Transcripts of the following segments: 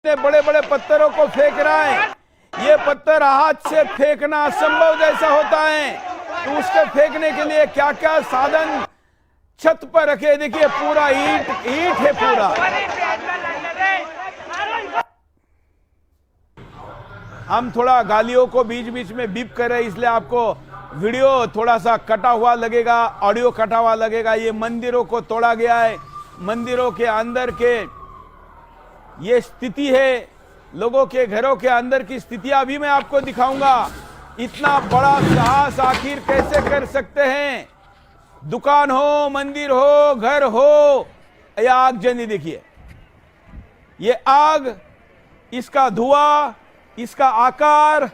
इतने बड़े बड़े पत्थरों को फेंक रहा है। ये पत्थर हाथ से फेंकना असंभव जैसा होता है, तो उसके फेंकने के लिए क्या क्या साधन छत पर रखे। देखिए पूरा ईंट है पूरा। हम थोड़ा गालियों को बीच बीच में बीप कर रहे हैं, इसलिए आपको वीडियो थोड़ा सा कटा हुआ लगेगा, ऑडियो कटा हुआ लगेगा। ये मंदिरों को तोड़ा गया है, मंदिरों के अंदर के ये स्थिति है, लोगों के घरों के अंदर की स्थितियां भी मैं आपको दिखाऊंगा। इतना बड़ा साहस आखिर कैसे कर सकते हैं? दुकान हो, मंदिर हो, घर हो, या आग जनी। देखिए ये आग, इसका धुआं, इसका आकार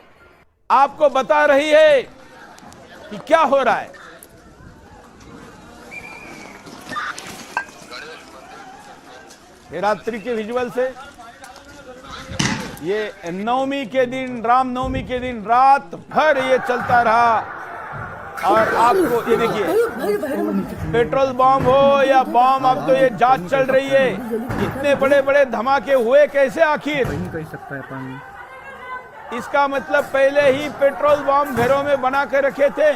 आपको बता रही है कि क्या हो रहा है। ये रात्रि के विजुअल से, ये नवमी के दिन, रामनवमी के दिन रात भर ये चलता रहा। और आपको ये देखिए, पेट्रोल बम हो या बम, अब तो ये जांच चल रही है। इतने बड़े बड़े धमाके हुए कैसे आखिर? नहीं कर सकता है पानी। इसका मतलब पहले ही पेट्रोल बम घरों में बना कर रखे थे।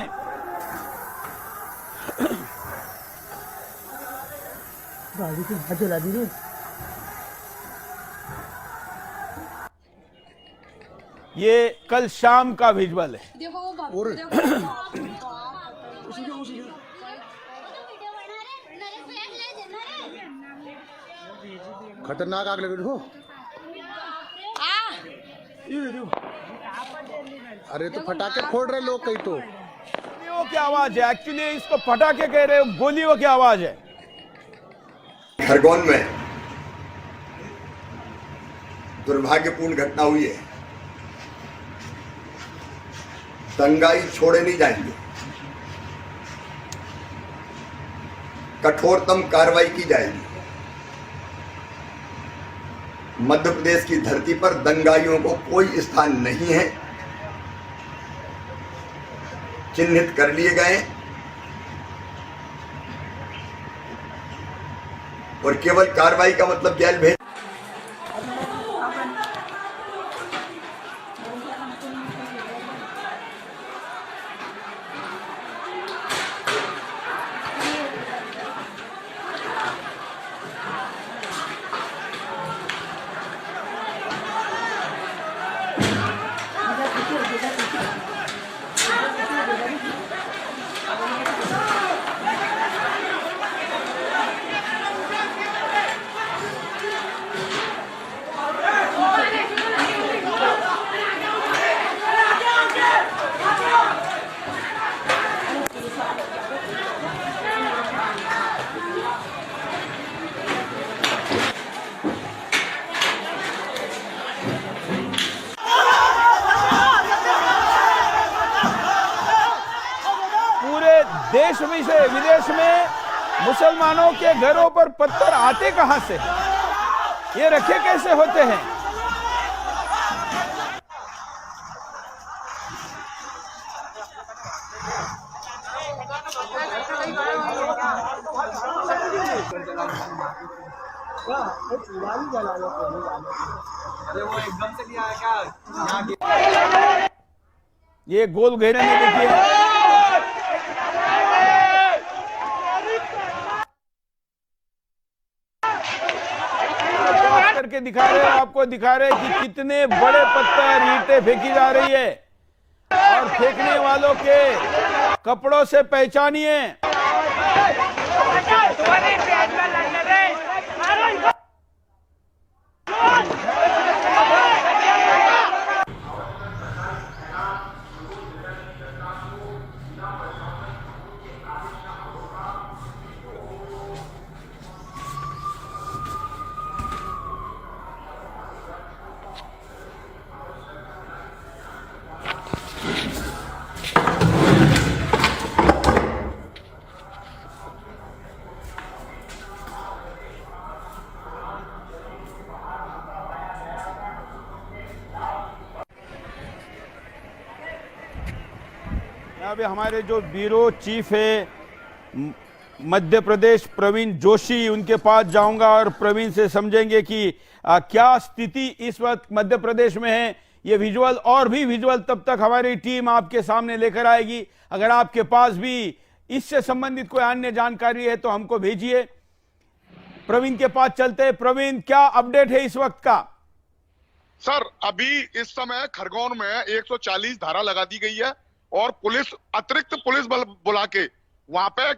गाड़ी की हाथ जला दी। ये कल शाम का विजुअल है। खतरनाक आग लग रही हो। अरे तो फटाके फोड़ रहे लोग कहीं तो। गोलियों की आवाज है, एक्चुअली इसको फटाके कह रहे हो, गोलियों की आवाज है। खरगोन में दुर्भाग्यपूर्ण घटना हुई है। दंगाई छोड़े नहीं जाएंगे, कठोरतम कार्रवाई की जाएगी। मध्य प्रदेश की धरती पर दंगाइयों को कोई स्थान नहीं है, चिन्हित कर लिए गए और केवल कार्रवाई का मतलब जेल भेज। देश विदेश में मुसलमानों के घरों पर पत्थर आते कहां से? ये रखे कैसे होते हैं? अरे वो एकदम से नहीं आया क्या? ये गोल घेरे में देखिए, करके दिखा रहे हैं, आपको दिखा रहे हैं कि कितने बड़े पत्थर, ईंटें फेंकी जा रही है। और फेंकने वालों के कपड़ों से पहचानिए। अभी हमारे जो ब्यूरो चीफ है मध्य प्रदेश प्रवीण जोशी, उनके पास जाऊंगा और प्रवीण से समझेंगे कि क्या स्थिति इस वक्त मध्य प्रदेश में है। ये विजुअल और भी विजुअल तब तक हमारी टीम आपके सामने लेकर आएगी। अगर आपके पास भी इससे संबंधित कोई अन्य जानकारी है तो हमको भेजिए। प्रवीण के पास चलते हैं। प्रवीण, क्या अपडेट है इस वक्त का? सर, अभी इस समय खरगोन में 140 धारा लगा दी गई है और पुलिस, अतिरिक्त पुलिस बल बुला के वहां पे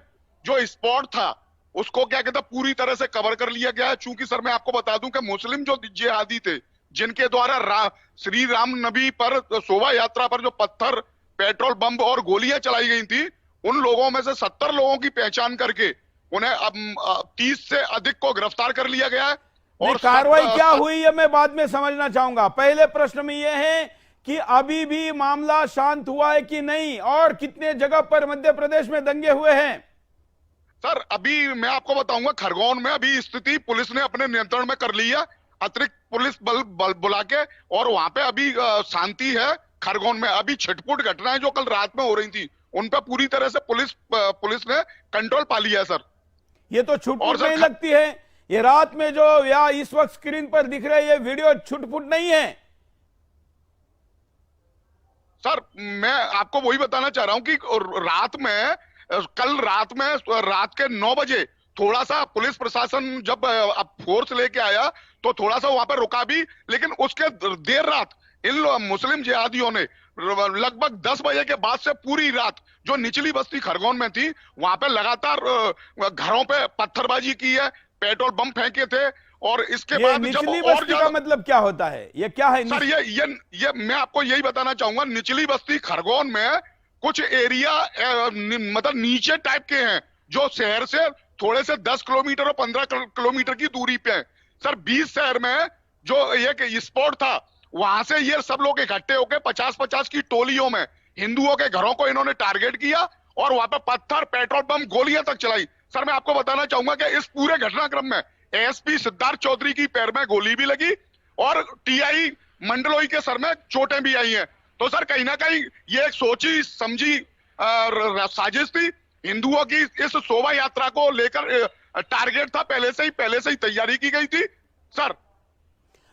जो स्पॉट था उसको क्या कहते हैं पूरी तरह से कवर कर लिया गया है। चूंकि सर मैं आपको बता दूं कि मुस्लिम जो जिहादी थे जिनके द्वारा श्री राम नबी पर शोभा यात्रा पर जो पत्थर, पेट्रोल बम और गोलियां चलाई गई थी, उन लोगों में से 70 लोगों की पहचान करके उन्हें अब 30 से अधिक को गिरफ्तार कर लिया गया है। और कार्रवाई क्या हुई है मैं बाद में समझना चाहूंगा। पहले प्रश्न में यह है कि अभी भी मामला शांत हुआ है कि नहीं, और कितने जगह पर मध्य प्रदेश में दंगे हुए हैं? सर, अभी मैं आपको बताऊंगा, खरगोन में अभी स्थिति पुलिस ने अपने नियंत्रण में कर ली है, अतिरिक्त पुलिस बल बुला के, और वहां पे अभी शांति है। खरगोन में अभी छिटपुट घटनाएं जो कल रात में हो रही थी उन पर पूरी तरह से पुलिस ने कंट्रोल पा लिया है। सर, ये तो छुटपुट नहीं लगती है। ये रात में जो या इस वक्त स्क्रीन पर दिख रहे ये वीडियो छुटपुट नहीं है। सर, मैं आपको वही बताना चाह रहा हूं कि कल रात के 9 बजे थोड़ा सा पुलिस प्रशासन जब फोर्स लेके आया तो थोड़ा सा वहां पर रुका भी, लेकिन उसके देर रात इन मुस्लिम जिहादियों ने लगभग 10 बजे के बाद से पूरी रात जो निचली बस्ती खरगोन में थी वहां पे लगातार घरों पे पत्थरबाजी की है, पेट्रोल बम फेंके थे। और इसके बाद निचली बस्ती का मतलब क्या होता है? ये क्या है सर? ये मैं आपको यही बताना चाहूंगा। निचली बस्ती खरगोन में कुछ एरिया मतलब नीचे टाइप के हैं जो शहर से थोड़े से 10 किलोमीटर और 15 किलोमीटर की दूरी पे है। सर, 20 शहर में जो एक स्पॉट था वहां से ये सब लोग इकट्ठे होकर 50-50 की टोलियों में हिंदुओं के घरों को इन्होंने टारगेट किया और वहां पे पत्थर, पेट्रोल बम, गोलियां तक चलाई। सर, मैं आपको बताना चाहूंगा कि इस पूरे घटनाक्रम में एएसपी सिद्धार्थ चौधरी की पैर में गोली भी लगी और टीआई मंडलोई के सर में चोटें भी आई हैं। तो सर, कहीं ना कहीं ये एक सोची समझी साजिश थी। हिंदुओं की इस शोभा यात्रा को लेकर टारगेट था, पहले से ही तैयारी की गई थी। सर,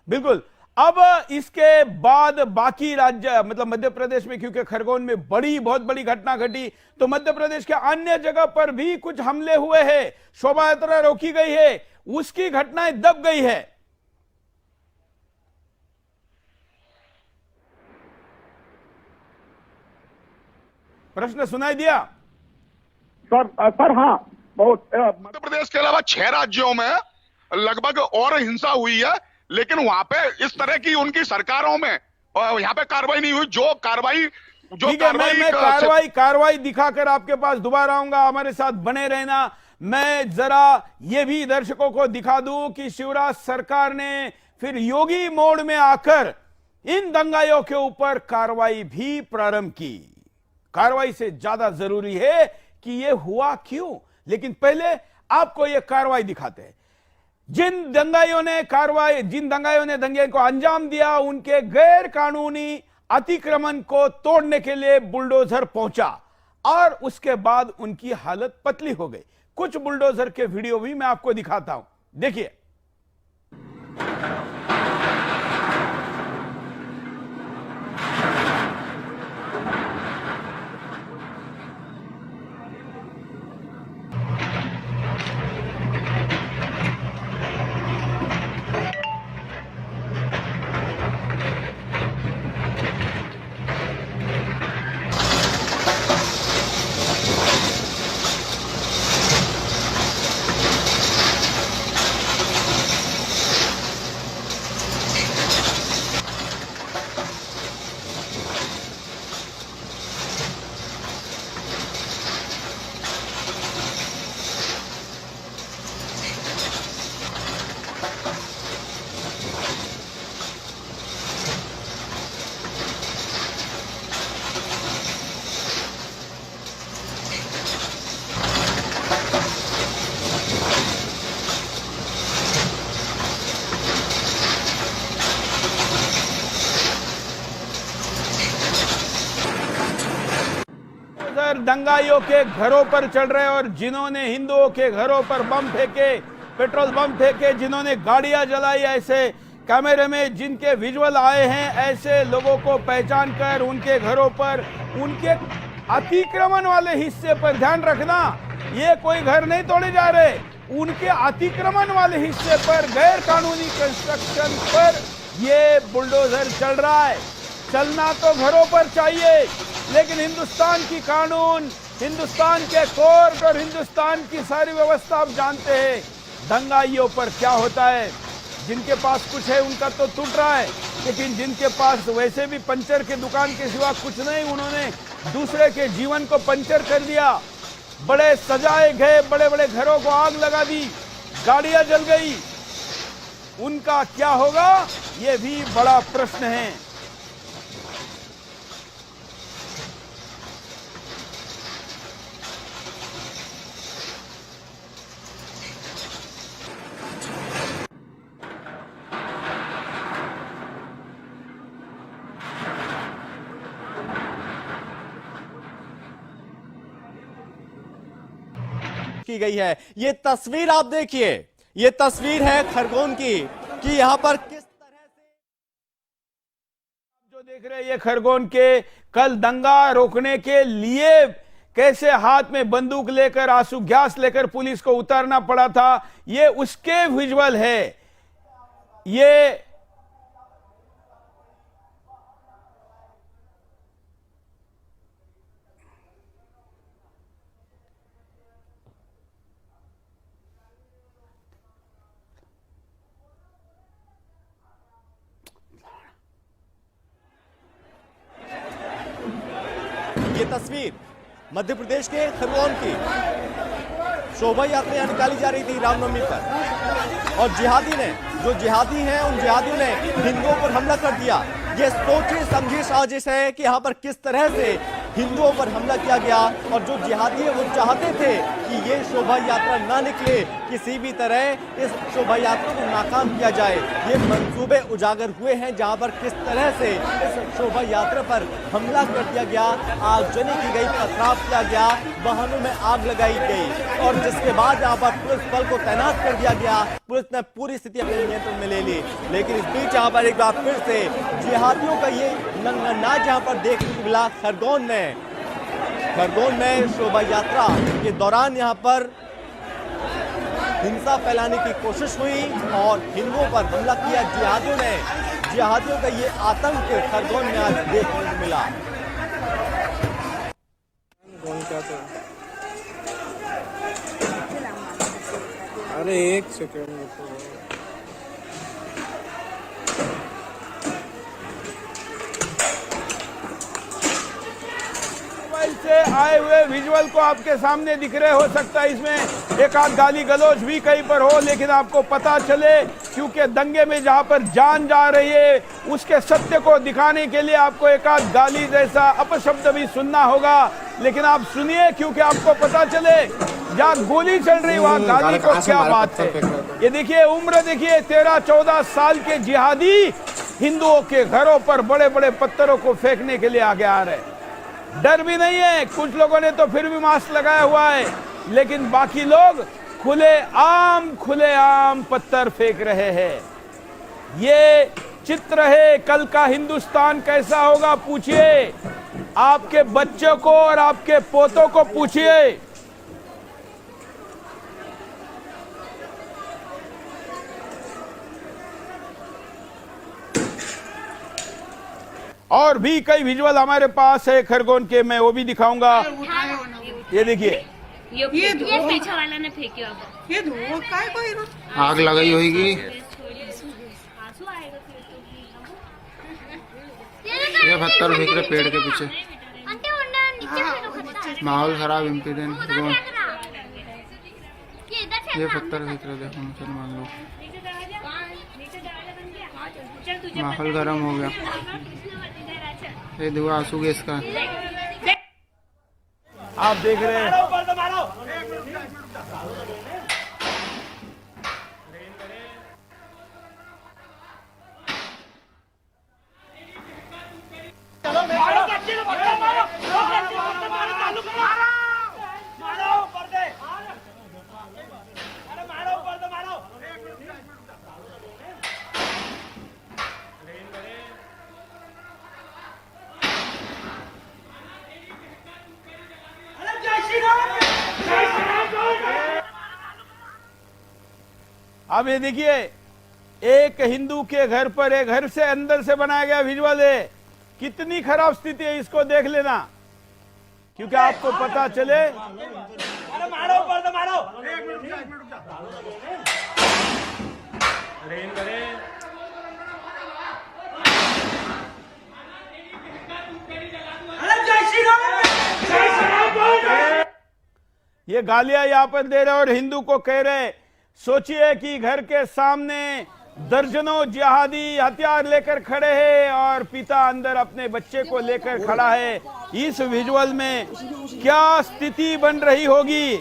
बिल्कुल। अब इसके बाद बाकी राज्य मतलब मध्य प्रदेश में, क्योंकि खरगोन में बहुत बड़ी घटना घटी, तो मध्य प्रदेश के अन्य जगह पर भी कुछ हमले हुए हैं, शोभा यात्रा रोकी गई है, उसकी घटनाएं दब गई है। प्रश्न सुनाई दिया? सर हाँ, बहुत। मध्य प्रदेश के अलावा 6 राज्यों में लगभग और हिंसा हुई है, लेकिन वहां पे इस तरह की उनकी सरकारों में यहाँ पे कार्रवाई नहीं हुई। जो कार्रवाई कार्रवाई दिखाकर आपके पास दोबारा आऊंगा, हमारे साथ बने रहना। मैं जरा ये भी दर्शकों को दिखा दूं कि शिवराज सरकार ने फिर योगी मोड में आकर इन दंगाइयों के ऊपर कार्रवाई भी प्रारंभ की। कार्रवाई से ज्यादा जरूरी है कि यह हुआ क्यों, लेकिन पहले आपको यह कार्रवाई दिखाते हैं। जिन दंगाइयों ने दंगे को अंजाम दिया, उनके गैर कानूनी अतिक्रमण को तोड़ने के लिए बुलडोजर पहुंचा और उसके बाद उनकी हालत पतली हो गई। कुछ बुलडोजर के वीडियो भी मैं आपको दिखाता हूं, देखिए। दंगाइयों के घरों पर चढ़ रहे और जिन्होंने हिंदुओं के घरों पर बम फेंके, पेट्रोल बम फेंके, जिन्होंने गाड़ियां जलाई, ऐसे कैमरे में जिनके विजुअल आए हैं, ऐसे लोगों को पहचान कर उनके घरों पर, उनके अतिक्रमण वाले हिस्से पर ध्यान रखना, ये कोई घर नहीं तोड़े जा रहे, उनके अतिक्रमण वाले हिस्से पर गैर कानूनी कंस्ट्रक्शन पर ये बुलडोजर चल रहा है। चलना तो घरों पर चाहिए, लेकिन हिंदुस्तान की कानून, हिंदुस्तान के कोर्ट और हिंदुस्तान की सारी व्यवस्था आप जानते हैं दंगाइयों पर क्या होता है। जिनके पास कुछ है उनका तो टूट रहा है, लेकिन जिनके पास वैसे भी पंचर के दुकान के सिवा कुछ नहीं, उन्होंने दूसरे के जीवन को पंचर कर दिया। बड़े सजाए गए बड़े बड़े घरों को आग लगा दी, गाड़ियां जल गई, उनका क्या होगा ये भी बड़ा प्रश्न है। की गई है। ये तस्वीर आप देखिए, ये तस्वीर है खरगोन की कि यहां पर किस तरह से जो देख रहे हैं ये खरगोन के कल दंगा रोकने के लिए कैसे हाथ में बंदूक लेकर, आंसू गैस लेकर पुलिस को उतारना पड़ा था, ये उसके विजुअल है। ये तस्वीर मध्य प्रदेश के खरगोन की शोभा यात्रा निकाली जा रही थी रामनवमी पर, और जिहादी ने, जो जिहादी हैं उन जिहादियों ने हिंदुओं पर हमला कर दिया। ये सोची समझी साजिश है कि यहाँ पर किस तरह से हिंदुओं पर हमला किया गया, और जो जिहादी है वो चाहते थे कि ये शोभा यात्रा ना निकले, किसी भी तरह इस शोभा यात्रा को नाकाम किया जाए। ये मंसूबे उजागर हुए हैं जहां पर किस तरह से इस शोभा यात्रा पर हमला कर दिया गया, आगजनी की गई, पथराव किया गया, वाहनों में आग लगाई गई, और जिसके बाद यहाँ पर पुलिस बल को तैनात कर दिया गया। पुलिस ने पूरी स्थिति अपने नियंत्रण में ले ली, लेकिन इस बीच यहाँ पर एक बार फिर से जिहादियों का ये नंगा नाच यहाँ पर देखने को मिला। खरगोन में शोभा यात्रा के दौरान यहाँ पर हिंसा फैलाने की कोशिश हुई और हिंदुओं पर हमला किया जिहादियों ने। जिहादियों का ये आतंक खरगोन में आज देखने को मिला। अरे एक सेकेंड से आए हुए विजुअल को आपके सामने दिख रहे, हो सकता है इसमें एक आध गाली गलौज भी कहीं पर हो, लेकिन आपको पता चले, क्योंकि दंगे में जहां पर जान जा रही है उसके सत्य को दिखाने के लिए आपको एक आध गाली जैसा अपशब्द भी सुनना होगा, लेकिन आप सुनिए क्योंकि आपको पता चले जहां गोली चल रही वहां गाली को क्या बात है। ये देखिए उम्र देखिए 13-14 साल के जिहादी हिंदुओं के घरों पर बड़े बड़े पत्थरों को फेंकने के लिए आगे आ रहे। डर भी नहीं है, कुछ लोगों ने तो फिर भी मास्क लगाया हुआ है, लेकिन बाकी लोग खुले आम पत्थर फेंक रहे हैं। ये चित्र है कल का हिंदुस्तान कैसा होगा, पूछिए आपके बच्चों को और आपके पोतों को पूछिए। और भी कई विजुअल हमारे पास है खरगोन के, मैं वो भी दिखाऊंगा। ये देखिए, ये पीछे वाला ने फेंकी ये धुआं काय कोई आग लगाई होगी। आंसू आएगा ये पत्थर फेंक रहे पेड़ के पीछे। माहौल खराब, इम्पीडेंस, ये पत्थर फेंक रहे, देखो मुसलमान लोग। माहौल गर्म हो गया, ये धुआं आंसू गैस का। आप देख रहे हैं मारो अब ये देखिए, एक हिंदू के घर पर, एक घर से अंदर से बनाया गया विजुअल है। कितनी खराब स्थिति है, इसको देख लेना, क्योंकि आपको पता चले। ये गालियां यहां पर दे रहे और हिंदू को कह रहे। सोचिए कि घर के सामने दर्जनों जिहादी हथियार लेकर खड़े हैं और पिता अंदर अपने बच्चे को लेकर खड़ा है। इस विजुअल में क्या स्थिति बन रही होगी।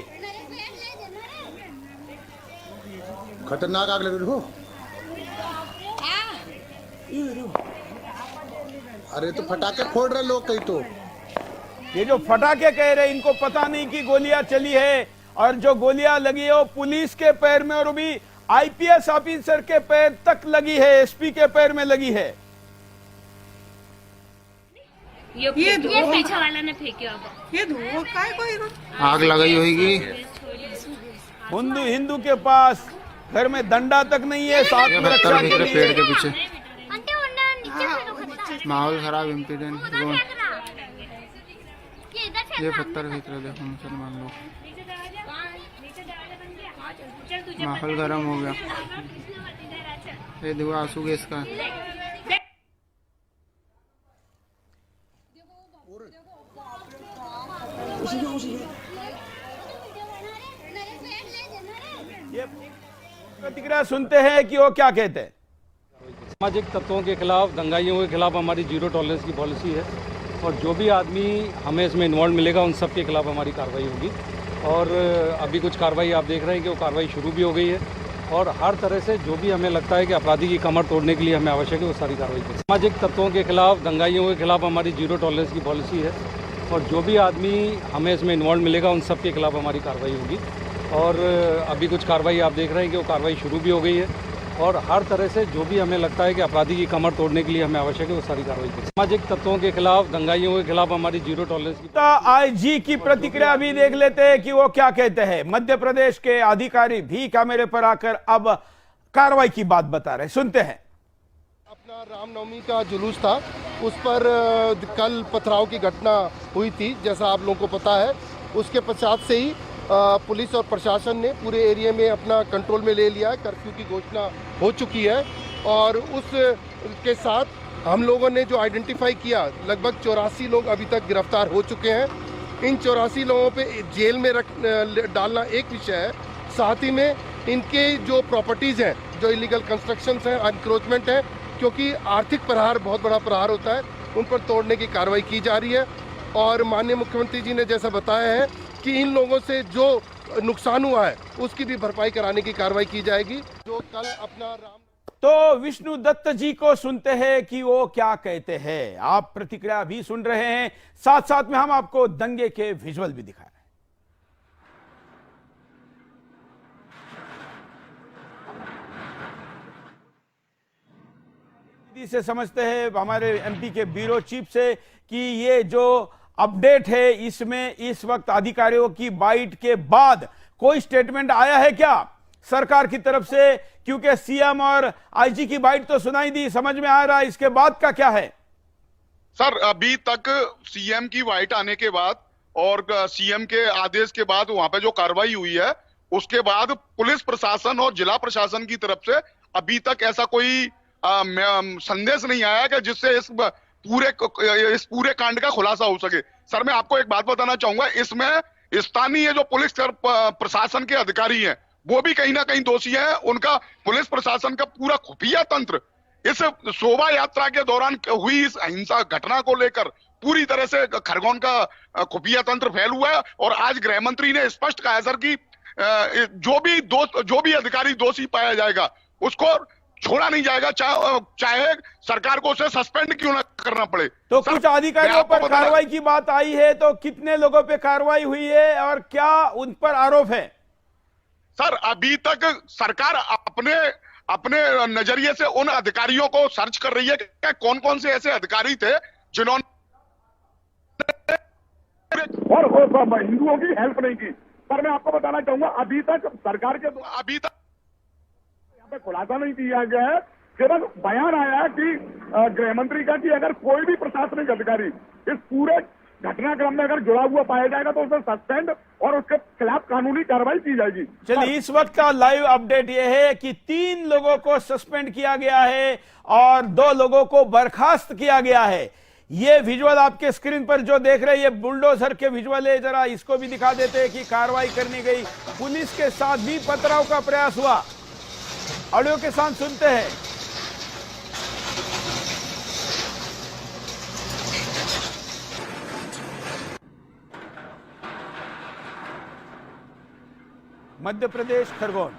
खतरनाक आग लगी हो। अरे तो फटाके फोड़ रहे लोग कहीं तो। ये जो फटाके कह रहे, इनको पता नहीं कि गोलियां चली है, और जो गोलियां लगी है वो पुलिस के पैर में, और भी आईपीएस ऑफिसर के पैर तक लगी है, एसपी के पैर में लगी है। ये पीछे वाला ने फेंकी ये धुआं काय कोई आग लगाई होगी। हिंदू के पास घर में डंडा तक नहीं है, साथ में रक्षा के लिए। पेड़ के पीछे माहौल खराब, इम्पीडेंस। ये पत्थर फेंक रहे, देखो मुसलमान लोग। माहौल गर्म हो गया। ये धुआं आंसू गैस का। ये प्रतिक्रिया सुनते हैं कि वो क्या कहते हैं। सामाजिक तत्वों के खिलाफ, दंगाइयों के खिलाफ हमारी जीरो टॉलरेंस की पॉलिसी है, और जो भी आदमी हमें इसमें इन्वॉल्व मिलेगा उन सब के खिलाफ हमारी कार्रवाई होगी। और अभी कुछ कार्रवाई आप देख रहे हैं कि वो कार्रवाई शुरू भी हो गई है, और हर तरह से जो भी हमें लगता है कि अपराधी की कमर तोड़ने के लिए हमें आवश्यक है वो सारी कार्रवाई करें। सामाजिक तत्वों के खिलाफ, दंगाइयों के खिलाफ हमारी जीरो टॉलरेंस की पॉलिसी है, और जो भी आदमी हमें इसमें इन्वॉल्व मिलेगा उन सब के खिलाफ हमारी कार्रवाई होगी। और अभी कुछ कार्रवाई आप देख रहे हैं कि वो कार्रवाई शुरू भी हो गई है, और हर तरह से जो भी हमें लगता है कि अपराधी की कमर तोड़ने के लिए हमें आवश्यक है वो सारी कार्रवाई करें। सामाजिक तत्वों के खिलाफ, दंगाइयों के खिलाफ हमारी जीरो टॉलरेंस की। आईजी की प्रतिक्रिया भी देख लेते हैं कि वो क्या कहते हैं। मध्य प्रदेश के अधिकारी भी कैमरे पर आकर अब कार्रवाई की बात बता रहे, सुनते हैं। अपना रामनवमी का जुलूस था, उस पर कल पथराव की घटना हुई थी, जैसा आप लोगों को पता है। उसके पश्चात से ही पुलिस और प्रशासन ने पूरे एरिया में अपना कंट्रोल में ले लिया है। कर्फ्यू की घोषणा हो चुकी है, और उस के साथ हम लोगों ने जो आइडेंटिफाई किया, लगभग 84 लोग अभी तक गिरफ्तार हो चुके हैं। इन 84 लोगों पे जेल में डालना एक विषय है, साथ ही में इनके जो प्रॉपर्टीज़ हैं, जो इलीगल कंस्ट्रक्शंस हैं, एनक्रोचमेंट है, क्योंकि आर्थिक प्रहार बहुत बड़ा प्रहार होता है, उन पर तोड़ने की कार्रवाई की जा रही है। और माननीय मुख्यमंत्री जी ने जैसा बताया है कि इन लोगों से जो नुकसान हुआ है उसकी भी भरपाई कराने की कार्रवाई की जाएगी। जो कल अपना तो विष्णु दत्त जी को सुनते हैं कि वो क्या कहते हैं। आप प्रतिक्रिया भी सुन रहे हैं, साथ साथ में हम आपको दंगे के विजुअल भी दिखा रहे हैं। से समझते हैं हमारे एमपी के ब्यूरो चीफ से कि ये जो अपडेट है, इसमें इस वक्त अधिकारियों की बाइट के बाद कोई स्टेटमेंट आया है क्या सरकार की तरफ से? क्योंकि सीएम और आईजी की बाइट तो सुनाई दी, समझ में आ रहा है, इसके बाद का क्या है? सर, अभी तक सीएम की बाइट आने के बाद और सीएम के आदेश के बाद वहां पे जो कार्रवाई हुई है, उसके बाद पुलिस प्रशासन और जिला प्रशासन की तरफ से अभी तक ऐसा कोई संदेश नहीं आया कि जिससे इस पूरे कांड का खुलासा हो सके। सर, मैं आपको एक बात बताना चाहूंगा, इसमें स्थानीय जो पुलिस प्रशासन के अधिकारी हैं वो भी कहीं ना कहीं दोषी हैं। उनका पुलिस प्रशासन का पूरा खुफिया तंत्र इस शोभा यात्रा के दौरान हुई इस हिंसा घटना को लेकर पूरी तरह से खरगोन का खुफिया तंत्र फैल हुआ है। और आज गृह मंत्री ने स्पष्ट कहा है सर कि जो भी अधिकारी दोषी पाया जाएगा उसको छोड़ा नहीं जाएगा, चाहे सरकार को उसे सस्पेंड क्यों ना करना पड़े। तो कुछ अधिकारियों पर कार्रवाई की बात आई है, तो कितने लोगों पे कार्रवाई हुई है और क्या उन पर आरोप है? सर, अभी तक सरकार अपने नजरिए से उन अधिकारियों को सर्च कर रही है कि कौन कौन से ऐसे अधिकारी थे जिन्होंने और हिंदुओं की हेल्प नहीं की। सर, मैं आपको बताना चाहूंगा, अभी तक सरकार के में खुलासा नहीं किया गया है। केवल बयान आया है कि गृह मंत्री का कि अगर कोई भी प्रशासनिक अधिकारी इस पूरे घटनाक्रम में अगर जुड़ा हुआ पाया जाएगा तो उसे सस्पेंड और उसके खिलाफ कानूनी कार्रवाई की जाएगी। चलिए, इस वक्त का लाइव अपडेट यह है कि 3 लोगों को सस्पेंड किया गया है और 2 लोगों को बर्खास्त किया गया है। ये विजुअल आपके स्क्रीन पर जो देख रहे हैं, ये बुलडोजर के विजुअल है। जरा इसको भी दिखा देते हैं कि कार्रवाई करनी गई। पुलिस के साथ भी पथराव का प्रयास हुआ। ऑडियो के साथ सुनते हैं। मध्य प्रदेश खरगोन।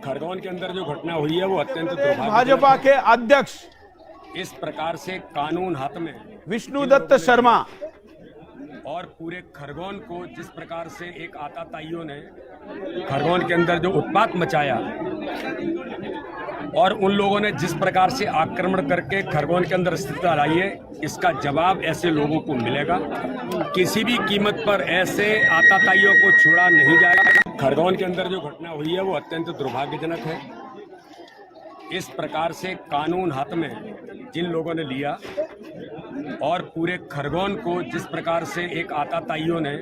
खरगोन के अंदर जो घटना हुई है वो अत्यंत दुर्भाग्यजनक भाजपा के अध्यक्ष इस प्रकार से कानून हाथ में विष्णुदत्त शर्मा और पूरे खरगोन को जिस प्रकार से एक आताताइयों ने खरगोन के अंदर जो उत्पात मचाया और उन लोगों ने जिस प्रकार से आक्रमण करके खरगोन के अंदर स्थिति लाई है, इसका जवाब ऐसे लोगों को मिलेगा। किसी भी कीमत पर ऐसे आताताइयों को छोड़ा नहीं जाएगा। खरगोन के अंदर जो घटना हुई है वो अत्यंत दुर्भाग्यजनक है। इस प्रकार से कानून हाथ में जिन लोगों ने लिया और पूरे खरगोन को जिस प्रकार से एक आताताइयों ने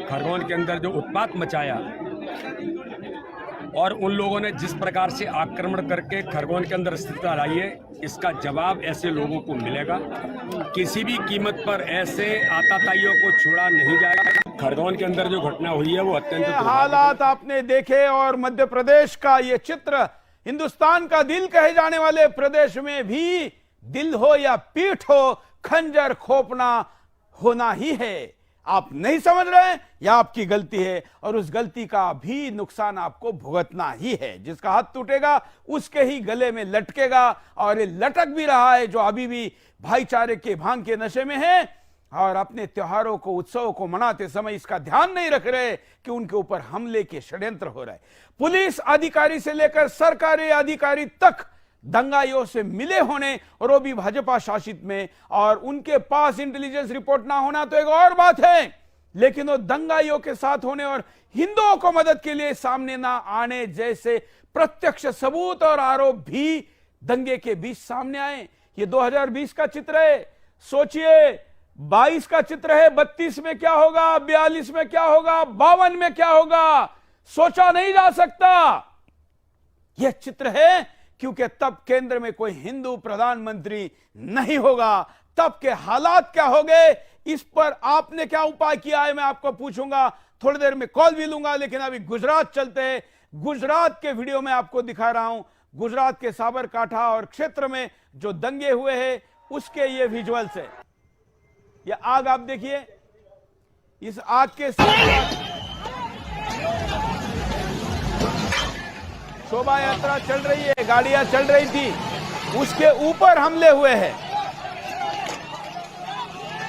खरगोन के अंदर जो उत्पात मचाया और उन लोगों ने जिस प्रकार से आक्रमण करके खरगोन के अंदर स्थिति लाई है, इसका जवाब ऐसे लोगों को मिलेगा। किसी भी कीमत पर ऐसे आताताइयों को छोड़ा नहीं जाएगा। खरगोन के अंदर जो घटना हुई है वो अत्यंत हालात आपने देखे और मध्य प्रदेश का ये चित्र, हिंदुस्तान का दिल कहे जाने वाले प्रदेश में भी दिल हो या पीठ हो, खंजर खोपना होना ही है। आप नहीं समझ रहे हैं, यह आपकी गलती है और उस गलती का भी नुकसान आपको भुगतना ही है। जिसका हाथ टूटेगा उसके ही गले में लटकेगा और ये लटक भी रहा है जो अभी भी भाईचारे के भांग के नशे में है और अपने त्योहारों को, उत्सवों को मनाते समय इसका ध्यान नहीं रख रहे कि उनके ऊपर हमले के षड्यंत्र हो रहे। पुलिस अधिकारी से लेकर सरकारी अधिकारी तक दंगाइयों से मिले होने और वो भी भाजपा शासित में, और उनके पास इंटेलिजेंस रिपोर्ट ना होना तो एक और बात है, लेकिन वो दंगाइयों के साथ होने और हिंदुओं को मदद के लिए सामने ना आने जैसे प्रत्यक्ष सबूत और आरोप भी दंगे के बीच सामने आए। ये 2020 का चित्र है। सोचिए 22 का चित्र है, 32 में क्या होगा, 42 में क्या होगा, 52 में क्या होगा, सोचा नहीं जा सकता। यह चित्र है क्योंकि तब केंद्र में कोई हिंदू प्रधानमंत्री नहीं होगा। तब के हालात क्या हो गए, इस पर आपने क्या उपाय किया है मैं आपको पूछूंगा। थोड़ी देर में कॉल भी लूंगा, लेकिन अभी गुजरात चलते हैं। गुजरात के वीडियो में आपको दिखा रहा हूं, गुजरात के साबरकांठा और क्षेत्र में जो दंगे हुए हैं उसके ये विजुअल्स है। ये आग आप देखिए, इस आग के साथ शोभा यात्रा चल रही है, गाड़ियां चल रही थी, उसके ऊपर हमले हुए हैं,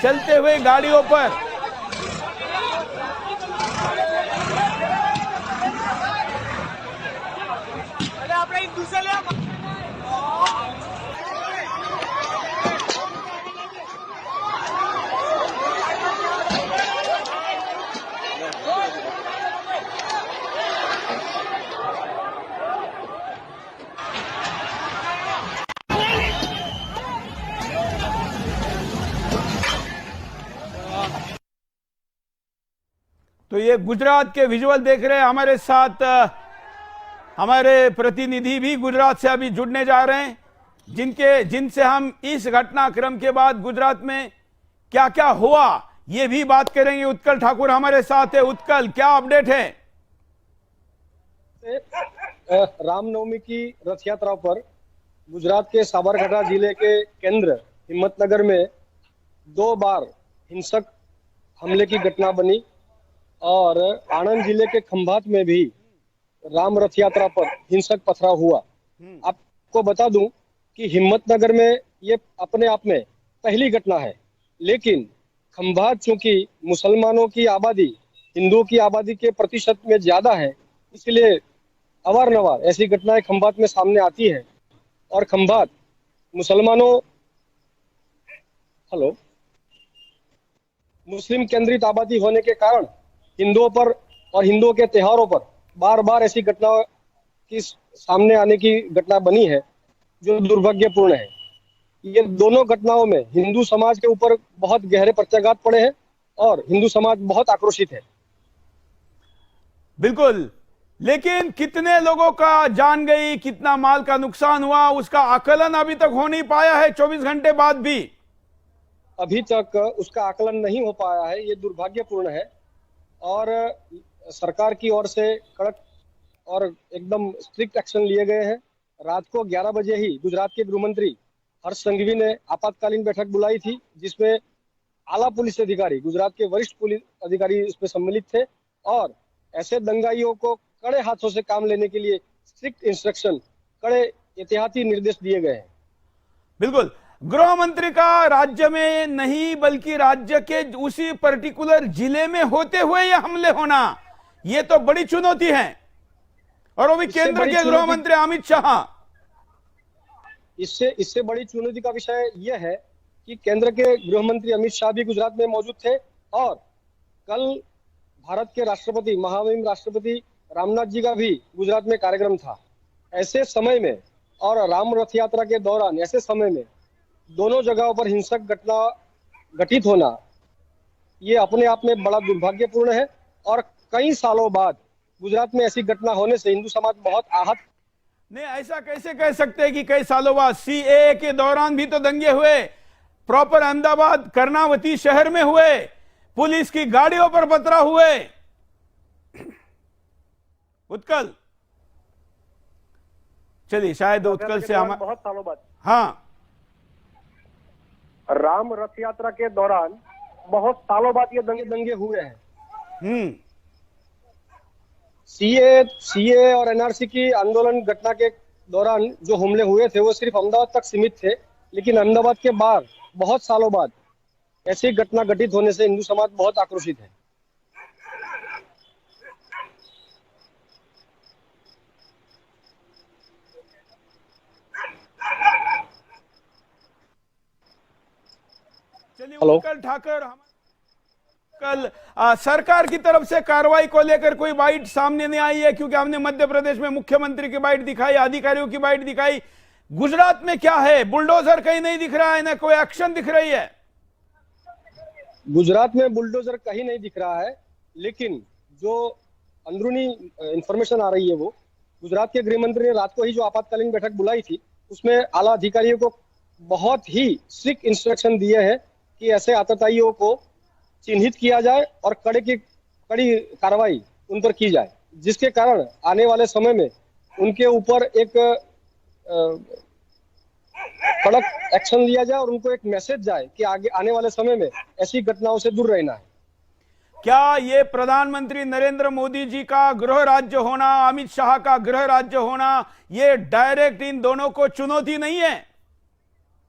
चलते हुए गाड़ियों पर। तो ये गुजरात के विजुअल देख रहे हैं। हमारे साथ हमारे प्रतिनिधि भी गुजरात से अभी जुड़ने जा रहे हैं, जिनसे हम इस घटनाक्रम के बाद गुजरात में क्या क्या हुआ ये भी बात करेंगे। उत्कल ठाकुर हमारे साथ है। उत्कल, क्या अपडेट है? रामनवमी की रथ यात्रा पर गुजरात के साबरकांठा जिले के केंद्र हिम्मतनगर में 2 बार हिंसक हमले की घटना बनी और आनंद जिले के खंभात में भी राम रथ यात्रा पर हिंसक पथराव हुआ। आपको बता दूं कि हिम्मतनगर में ये अपने आप में पहली घटना है, लेकिन खंभात चूंकि मुसलमानों की आबादी हिंदुओं की आबादी के प्रतिशत में ज्यादा है, इसलिए अवारनवार ऐसी घटनाएं खंभात में सामने आती है। और खंभात मुस्लिम केंद्रित आबादी होने के कारण हिंदुओं पर और हिंदुओं के त्योहारों पर बार बार ऐसी घटना की सामने आने की घटना बनी है, जो दुर्भाग्यपूर्ण है। ये दोनों घटनाओं में हिंदू समाज के ऊपर बहुत गहरे प्रत्याघात पड़े हैं और हिंदू समाज बहुत आक्रोशित है। बिल्कुल, लेकिन कितने लोगों का जान गई, कितना माल का नुकसान हुआ, उसका आकलन अभी तक हो नहीं पाया है 24 घंटे बाद भी। अभी तक उसका आकलन नहीं हो पाया है, ये दुर्भाग्यपूर्ण है। और सरकार की ओर से कड़क और एकदम स्ट्रिक्ट एक्शन लिए गए हैं। रात को 11 बजे ही गुजरात के गृह मंत्री हर्ष संघवी ने आपातकालीन बैठक बुलाई थी, जिसमें आला पुलिस अधिकारी, गुजरात के वरिष्ठ पुलिस अधिकारी इसमें सम्मिलित थे और ऐसे दंगाइयों को कड़े हाथों से काम लेने के लिए स्ट्रिक्ट इंस्ट्रक्शन, कड़े एहतियाती निर्देश दिए गए हैं। बिल्कुल, गृह मंत्री का राज्य में नहीं बल्कि राज्य के उसी पर्टिकुलर जिले में होते हुए ये हमले होना, ये तो बड़ी चुनौती है। और वो भी केंद्र के गृह मंत्री अमित शाह। इससे बड़ी चुनौती का विषय यह है कि केंद्र के गृह मंत्री अमित शाह भी गुजरात में मौजूद थे और कल भारत के राष्ट्रपति, महामहिम राष्ट्रपति रामनाथ जी का भी गुजरात में कार्यक्रम था। ऐसे समय में और राम रथ यात्रा के दौरान ऐसे समय में दोनों जगहों पर हिंसक घटना घटित होना, ये अपने आप में बड़ा दुर्भाग्यपूर्ण है। और कई सालों बाद गुजरात में ऐसी घटना होने से हिंदू समाज बहुत आहत। नहीं, ऐसा कैसे कह सकते हैं कि कई सालों बाद? सीएए के दौरान भी तो दंगे हुए, प्रॉपर अहमदाबाद कर्णावती शहर में हुए, पुलिस की गाड़ियों पर पथराव हुए। उत्कल, चलिए शायद उत्कल से हम बहुत सालों बाद हाँ, राम रथ यात्रा के दौरान बहुत सालों बाद ये दंगे हुए हैं। सीए और एनआरसी की आंदोलन घटना के दौरान जो हमले हुए थे वो सिर्फ अहमदाबाद तक सीमित थे, लेकिन अहमदाबाद के बाहर बहुत सालों बाद ऐसी घटना घटित होने से हिंदू समाज बहुत आक्रोशित है। चलिए, उत्कल ठाकुर, कल सरकार की तरफ से कार्रवाई को लेकर कोई बाइट सामने नहीं आई है, क्योंकि हमने मध्य प्रदेश में मुख्यमंत्री की बाइट दिखाई, अधिकारियों की बाइट दिखाई। गुजरात में क्या है? बुलडोजर कहीं नहीं दिख रहा है, ना कोई एक्शन दिख रही है। गुजरात में बुलडोजर कहीं नहीं दिख रहा है, लेकिन जो अंदरूनी इंफॉर्मेशन आ रही है वो गुजरात के गृह मंत्री ने रात को ही जो आपातकालीन बैठक बुलाई थी, उसमें आला अधिकारियों को बहुत ही स्ट्रिक्ट इंस्ट्रक्शन दिए हैं कि ऐसे आतताइयों को चिन्हित किया जाए और कड़ी कार्रवाई उन पर की जाए, जिसके कारण आने वाले समय में उनके ऊपर एक कड़क एक्शन लिया जाए और उनको एक मैसेज जाए कि आगे आने वाले समय में ऐसी घटनाओं से दूर रहना है। क्या ये प्रधानमंत्री नरेंद्र मोदी जी का गृह राज्य होना, अमित शाह का गृह राज्य होना, ये डायरेक्ट इन दोनों को चुनौती नहीं है?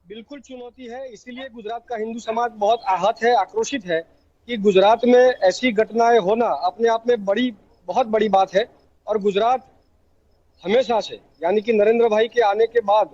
बिल्कुल चुनौती है। इसीलिए गुजरात का हिंदू समाज बहुत आहत है, आक्रोशित है कि गुजरात में ऐसी घटनाएं होना अपने आप में बहुत बड़ी बात है। और गुजरात हमेशा से, यानी कि नरेंद्र भाई के आने के बाद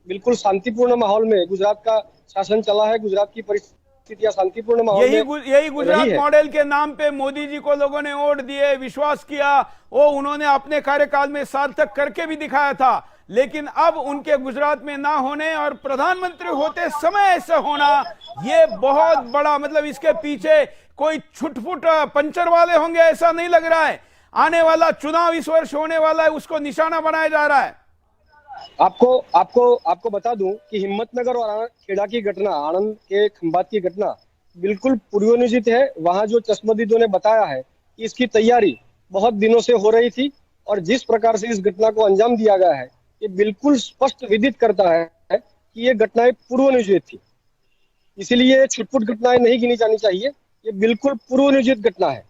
बिल्कुल शांतिपूर्ण माहौल में गुजरात का शासन चला है। गुजरात की परिस्थितियां शांतिपूर्ण माहौल में यही गुजरात मॉडल के नाम पे मोदी जी को लोगों ने वोट दिए, विश्वास किया, वो उन्होंने अपने कार्यकाल में सार्थक करके भी दिखाया था। लेकिन अब उनके गुजरात में ना होने और प्रधानमंत्री होते समय ऐसा होना, ये बहुत बड़ा, मतलब इसके पीछे कोई छुटफुट पंचर वाले होंगे ऐसा नहीं लग रहा है। आने वाला चुनाव इस वर्ष होने वाला है, उसको निशाना बनाया जा रहा है। आपको बता दूं कि हिम्मतनगर और खेड़ा की घटना, आनंद के खंभात की घटना, बिल्कुल पूर्वनियोजित है। वहां जो चश्मदीदों ने बताया है कि इसकी तैयारी बहुत दिनों से हो रही थी और जिस प्रकार से इस घटना को अंजाम दिया गया है ये बिल्कुल स्पष्ट विदित करता है कि ये घटनाएं पूर्वनियोजित थी। इसीलिए छुटपुट घटनाएं नहीं गिनी जानी चाहिए, ये बिल्कुल पूर्वनियोजित घटना है।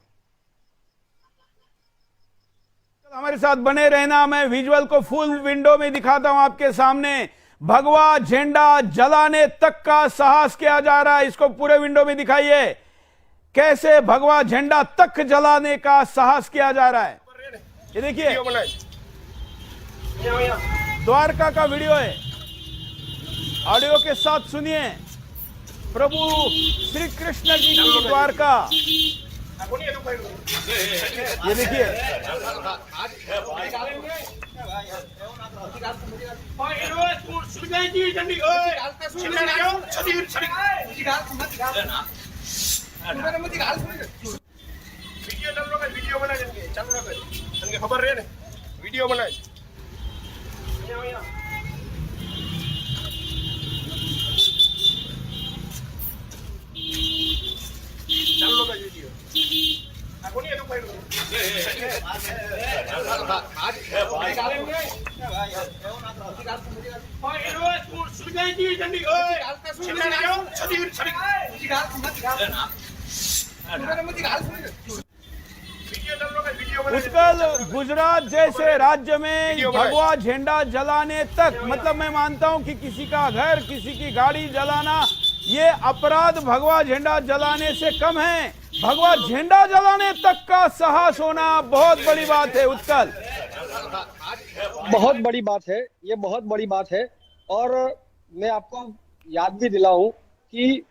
हमारे साथ बने रहना, मैं विजुअल को फुल विंडो में दिखाता हूं आपके सामने। भगवा झंडा जलाने तक का साहस किया जा रहा है, इसको पूरे विंडो में दिखाइए कैसे भगवा झंडा तक जलाने का साहस किया जा रहा है। ये देखिए द्वारका का वीडियो है, ऑडियो के साथ सुनिए। प्रभु श्री कृष्ण जी की द्वारका, ये देखिए खबर रहे वीडियो बनाए उत्कल गुजरात जैसे राज्य में भगवा झंडा जलाने तक, मतलब मैं मानता हूं कि किसी का घर, किसी की गाड़ी जलाना ये अपराध भगवा झंडा जलाने से कम है। भगवा झंडा जलाने तक का साहस होना बहुत बड़ी बात है। उत्कल बहुत बड़ी बात है, ये बहुत बड़ी बात है। और मैं आपको याद भी दिलाऊं कि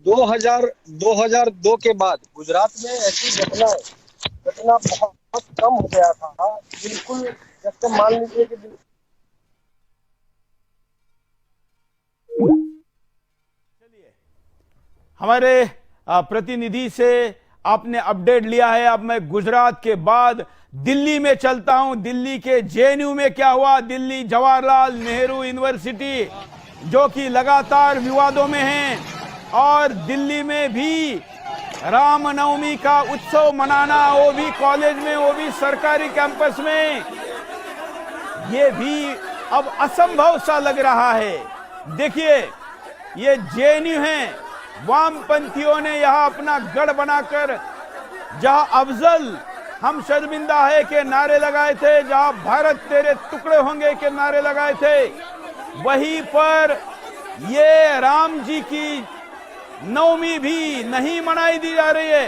2002 के बाद गुजरात में ऐसी घटना बहुत कम हो गया था। बिल्कुल जैसे मान लीजिए कि हमारे प्रतिनिधि से आपने अपडेट लिया है। अब मैं गुजरात के बाद दिल्ली में चलता हूं। दिल्ली के जेएनयू में क्या हुआ? दिल्ली जवाहरलाल नेहरू यूनिवर्सिटी जो कि लगातार विवादों में है, और दिल्ली में भी रामनवमी का उत्सव मनाना, वो भी कॉलेज में, वो भी सरकारी कैंपस में, ये भी अब असंभव सा लग रहा है। देखिए ये जेएनयू है, वामपंथियों ने यहां अपना गढ़ बनाकर जहां अफजल हम शर्मिंदा है के नारे लगाए थे, जहां भारत तेरे टुकड़े होंगे के नारे लगाए थे, वहीं पर ये राम जी की नवमी भी नहीं मनाई दी जा रही है।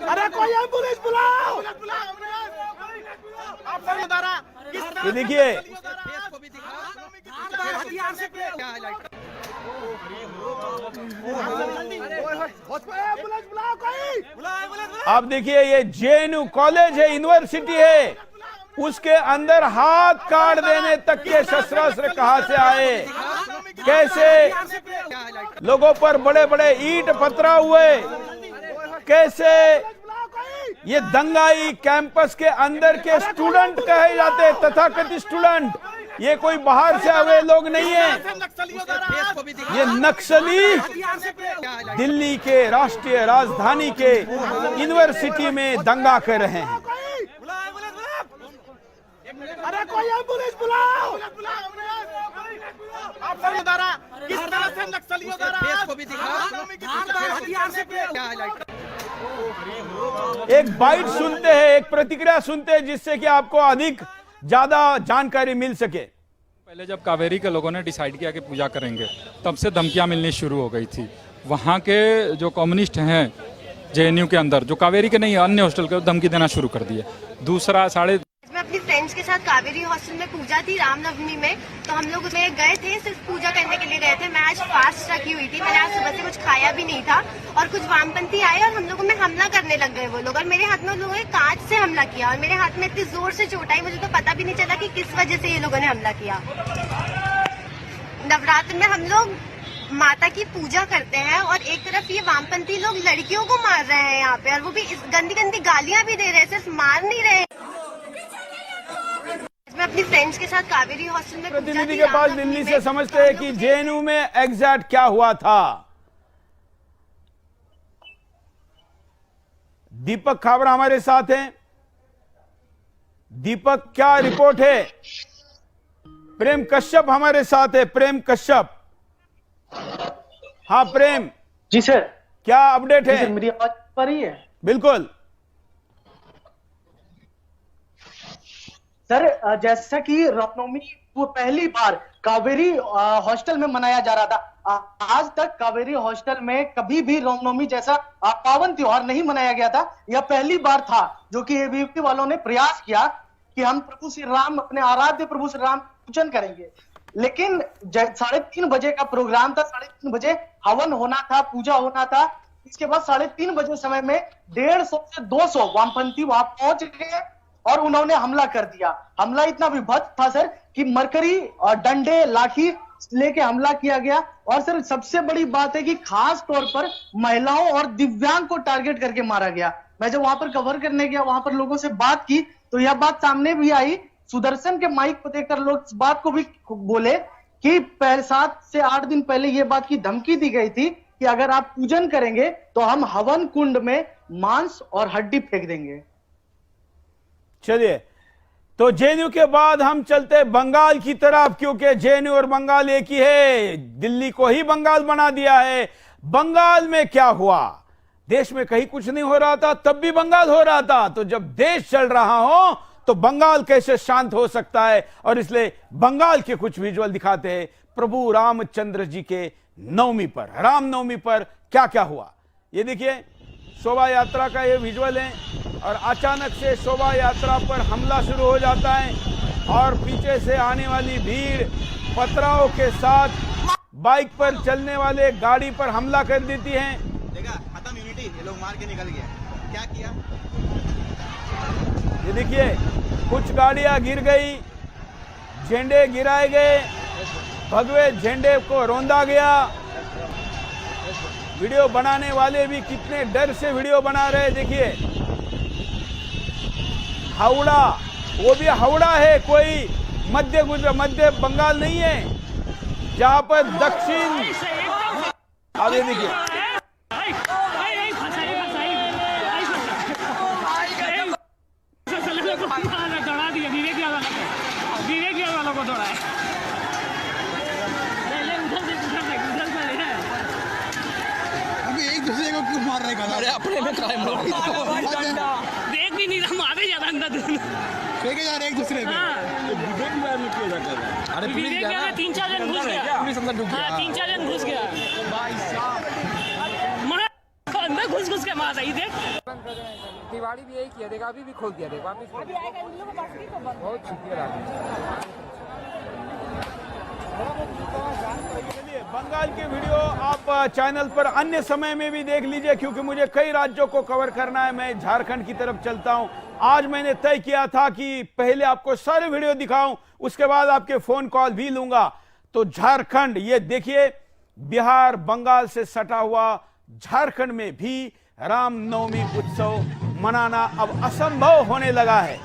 अरे कोई एम्बुलेंस बुलाओ। ये देखिए आप देखिए ये जेएनयू कॉलेज है, यूनिवर्सिटी है, उसके अंदर हाथ काट देने तक के शस्त्रास्त्र कहां से आए? कैसे लोगों पर बड़े बड़े ईंट पथरा हुए? कैसे ये दंगाई कैंपस के अंदर के स्टूडेंट कहे जाते, तथाकथित स्टूडेंट, ये कोई बाहर से आए लोग नहीं है, ये नक्सली दिल्ली के राष्ट्रीय राजधानी के यूनिवर्सिटी में दंगा कर रहे हैं। अरे कोई एम्बुलेंस बुलाओ। किस तरह से नक्सलियों एक बाइट सुनते हैं, एक प्रतिक्रिया सुनते हैं, जिससे कि आपको अधिक ज्यादा जानकारी मिल सके। पहले जब कावेरी के लोगों ने डिसाइड किया कि पूजा करेंगे, तब से धमकियां मिलनी शुरू हो गई थी। वहाँ के जो कम्युनिस्ट हैं जेएनयू के अंदर, जो कावेरी के नहीं अन्य हॉस्टल के, धमकी देना शुरू कर दिए। दूसरा मैं अपनी फ्रेंड्स के साथ कावेरी हॉस्टल में पूजा थी रामनवमी में, तो हम लोग उसमें गए थे, सिर्फ पूजा करने के लिए गए थे। मैं आज फास्ट रखी हुई थी, मैंने आज सुबह से कुछ खाया भी नहीं था, और कुछ वामपंथी आए और हम लोगों में हमला करने लग गए वो लोग, और मेरे हाथ में उन लोगों ने कांच से हमला किया, और मेरे हाथ में इतनी जोर से चोट आई, मुझे तो पता भी नहीं चला कि किस वजह से ये लोगों ने हमला किया। नवरात्र में हम लोग माता की पूजा करते हैं और एक तरफ ये वामपंथी लोग लड़कियों को मार रहे हैं यहाँ पे, और वो भी इस गंदी गंदी गालियाँ भी दे रहे हैं, सिर्फ मार नहीं रहे हैं। मैं अपनी फ्रेंड्स के साथ कावेरी हॉस्टल में प्रतिनिधि के पास दिल्ली से समझते हैं कि जेएनयू में एग्जैक्ट क्या हुआ था। दीपक खाबरा हमारे साथ हैं। दीपक, क्या रिपोर्ट है? प्रेम कश्यप हमारे साथ है। प्रेम कश्यप, हाँ प्रेम जी सर, क्या अपडेट है? सर मेरी आवाज आ रही है? बिल्कुल सर, जैसा कि रामनवमी वो पहली बार कावेरी हॉस्टल में मनाया जा रहा था, आज तक कावेरी हॉस्टल में कभी भी रामनवमी जैसा पावन त्योहार नहीं मनाया गया था। यह पहली बार था जो कि एबीवीपी वालों ने प्रयास किया कि हम प्रभु श्री राम, अपने आराध्य प्रभु श्री राम पूजन करेंगे। लेकिन 3:30 बजे का प्रोग्राम था, 3:30 बजे हवन होना था, पूजा होना था। इसके बाद 3:30 बजे समय में 150 से 200 वामपंथी वहां पहुंच गए और उन्होंने हमला कर दिया। हमला इतना विभत्स था सर कि मरकरी और डंडे लाठी लेके हमला किया गया। और सर सबसे बड़ी बात है कि खास तौर पर महिलाओं और दिव्यांग को टारगेट करके मारा गया। मैं जब वहां पर कवर करने गया, वहां पर लोगों से बात की तो यह बात सामने भी आई। सुदर्शन के माइक पर देखकर लोग इस बात को भी बोले कि 7 से 8 दिन पहले यह बात की धमकी दी गई थी कि अगर आप पूजन करेंगे तो हम हवन कुंड में मांस और हड्डी फेंक देंगे। चलिए, तो जेएनयू के बाद हम चलते बंगाल की तरफ, क्योंकि जेएनयू और बंगाल एक ही है। दिल्ली को ही बंगाल बना दिया है। बंगाल में क्या हुआ? देश में कहीं कुछ नहीं हो रहा था, तब भी बंगाल हो रहा था। तो जब देश चल रहा हो तो बंगाल कैसे शांत हो सकता है? और इसलिए बंगाल के कुछ विजुअल दिखाते हैं प्रभु रामचंद्र जी के नवमी पर, रामनवमी पर क्या क्या हुआ। ये देखिए, शोभा यात्रा का ये विजुअल है और अचानक से शोभा यात्रा पर हमला शुरू हो जाता है और पीछे से आने वाली भीड़ पथराव के साथ बाइक पर चलने वाले गाड़ी पर हमला कर देती है। देखा, खत्म यूनिटी, ये लोग मार के निकल गया। क्या किया? ये देखिए, कुछ गाड़ियां गिर गई, झंडे गिराए गए, भगवे झंडे को रौंदा गया। वीडियो बनाने वाले भी कितने डर से वीडियो बना रहे हैं। देखिए, हावड़ा, वो भी हावड़ा है, कोई मध्य बंगाल नहीं है जहां पर दक्षिण। आगे देखिए, दूसरे को क्यों मार रहे? अरे अपने में क्राइम हो रही है। देख भी नहीं रहा, मारे जा रहा अंदर फेंके जा रहे एक दूसरे पे। अरे पुलिस गया ना, 3-4 जन घुस गया। पुलिस अंदर ढुक गया। 3-4 जन घुस गया भाई साहब, अंदर घुस के मार रही। देख, दिवाली भी यही किया, देखा अभी भी खोल दिया। देखो वापस बहुत शुक्रिया। बंगाल के वीडियो आप चैनल पर अन्य समय में भी देख लीजिए, क्योंकि मुझे कई राज्यों को कवर करना है। मैं झारखंड की तरफ चलता हूं। आज मैंने तय किया था कि पहले आपको सारे वीडियो दिखाऊं, उसके बाद आपके फोन कॉल भी लूंगा। तो झारखंड, ये देखिए, बिहार बंगाल से सटा हुआ झारखंड में भी रामनवमी उत्सव मनाना अब असंभव होने लगा है।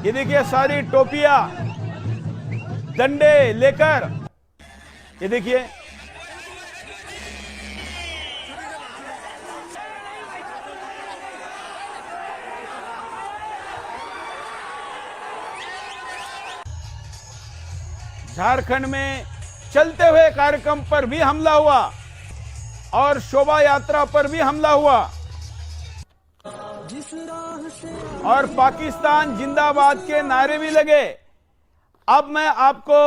ये देखिए, सारी टोपियां डंडे लेकर, ये देखिए, झारखंड में चलते हुए कार्यक्रम पर भी हमला हुआ और शोभा यात्रा पर भी हमला हुआ और पाकिस्तान जिंदाबाद के नारे भी लगे। अब मैं आपको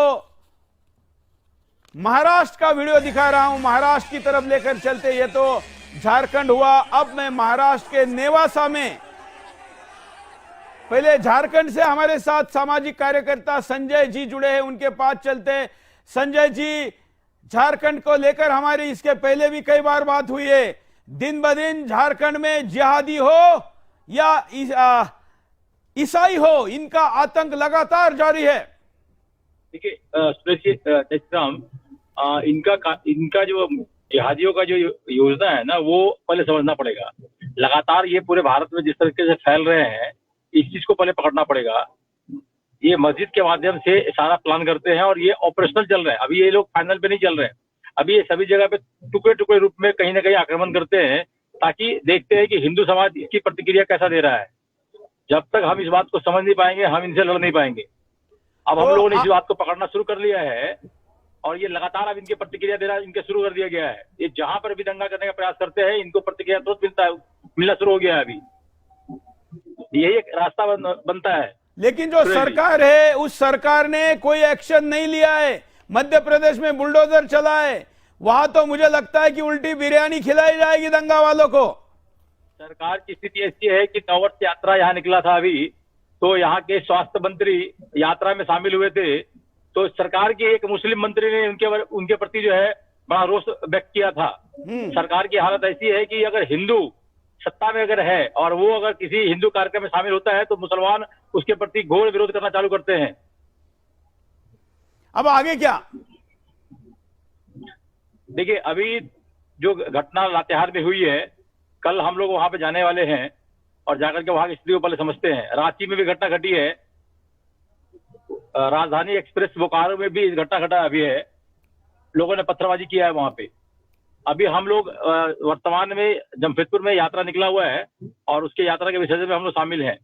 महाराष्ट्र का वीडियो दिखा रहा हूं, महाराष्ट्र की तरफ लेकर चलते। ये तो झारखंड हुआ, अब मैं महाराष्ट्र के नेवासा में, पहले झारखंड से हमारे साथ सामाजिक कार्यकर्ता संजय जी जुड़े हैं, उनके पास चलते। संजय जी, झारखंड को लेकर हमारी इसके पहले भी कई बार बात हुई है। दिन ब दिन झारखंड में जिहादी हो या ईसाई हो, इनका आतंक लगातार जारी है। देखिए, इनका जो जिहादियों का जो योजना है ना, वो पहले समझना पड़ेगा। लगातार ये पूरे भारत में जिस तरीके से फैल रहे हैं, इस चीज को पहले पकड़ना पड़ेगा। ये मस्जिद के माध्यम से सारा प्लान करते हैं और ये ऑपरेशनल चल रहे हैं। अभी ये लोग फाइनल पे नहीं चल रहे हैं। अभी ये सभी जगह पे टुकड़े टुकड़े रूप में कहीं ना कहीं आक्रमण करते हैं, ताकि देखते हैं कि हिंदू समाज इसकी प्रतिक्रिया कैसा दे रहा है। जब तक हम इस बात को समझ नहीं पाएंगे, हम इनसे लड़ नहीं पाएंगे। अब हम लोगों ने इस बात को पकड़ना शुरू कर लिया है और ये लगातार अब इनके प्रतिक्रिया देना इनके शुरू कर दिया गया है। ये जहां पर भी दंगा करने का प्रयास करते हैं, इनको प्रतिक्रिया तुरंत मिलना शुरू हो गया है। अभी यही एक रास्ता बनता है। लेकिन जो सरकार है, उस सरकार ने कोई एक्शन नहीं लिया है। मध्य प्रदेश में बुलडोजर चला है, वहां तो मुझे लगता है कि उल्टी बिरयानी खिलाई जाएगी दंगा वालों को। सरकार की स्थिति ऐसी है कि नववर्ष यात्रा यहाँ निकला था अभी, तो यहाँ के स्वास्थ्य मंत्री यात्रा में शामिल हुए थे। तो सरकार के एक मुस्लिम मंत्री ने उनके प्रति जो है बड़ा रोष व्यक्त किया था। सरकार की हालत ऐसी है कि अगर हिंदू सत्ता में अगर है और वो अगर किसी हिंदू कार्यक्रम में शामिल होता है, तो मुसलमान उसके प्रति घोर विरोध करना चालू करते हैं। अब आगे क्या? देखिए, अभी जो घटना लातेहार में हुई है, कल हम लोग वहां पे जाने वाले हैं और जाकर के वहां की स्थिति को पहले समझते हैं। रांची में भी घटना घटी है, राजधानी एक्सप्रेस बोकारो में भी घटना घटा अभी है। लोगों ने पत्थरबाजी किया है वहां पे। अभी हम लोग वर्तमान में जमशेदपुर में यात्रा निकला हुआ है और उसके यात्रा के विसर्जन में हम लोग शामिल हैं।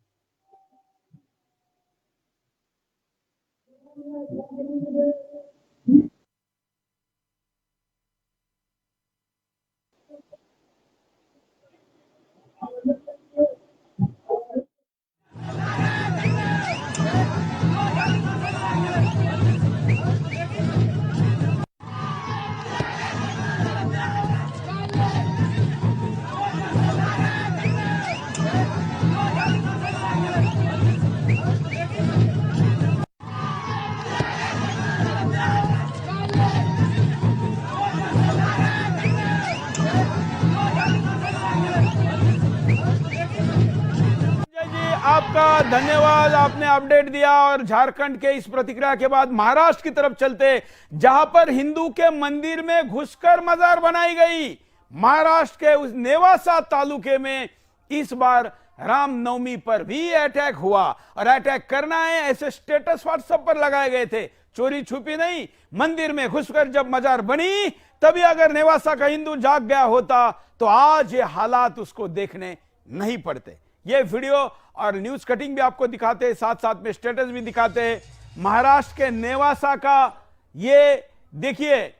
आपका धन्यवाद, आपने अपडेट दिया। और झारखंड के इस प्रतिक्रिया के बाद महाराष्ट्र की तरफ चलते, जहां पर हिंदू के मंदिर में घुसकर मजार बनाई गई। महाराष्ट्र के उस नेवासा तालुके में इस बार रामनवमी पर भी अटैक हुआ और अटैक करना है ऐसे स्टेटस व्हाट्सएप पर लगाए गए थे। चोरी छुपी नहीं, मंदिर में घुसकर जब मजार बनी, तभी अगर नेवासा का हिंदू जाग गया होता तो आज ये हालात उसको देखने नहीं पड़ते। ये वीडियो और न्यूज कटिंग भी आपको दिखाते हैं, साथ साथ में स्टेटस भी दिखाते हैं। महाराष्ट्र के नेवासा का ये देखिए,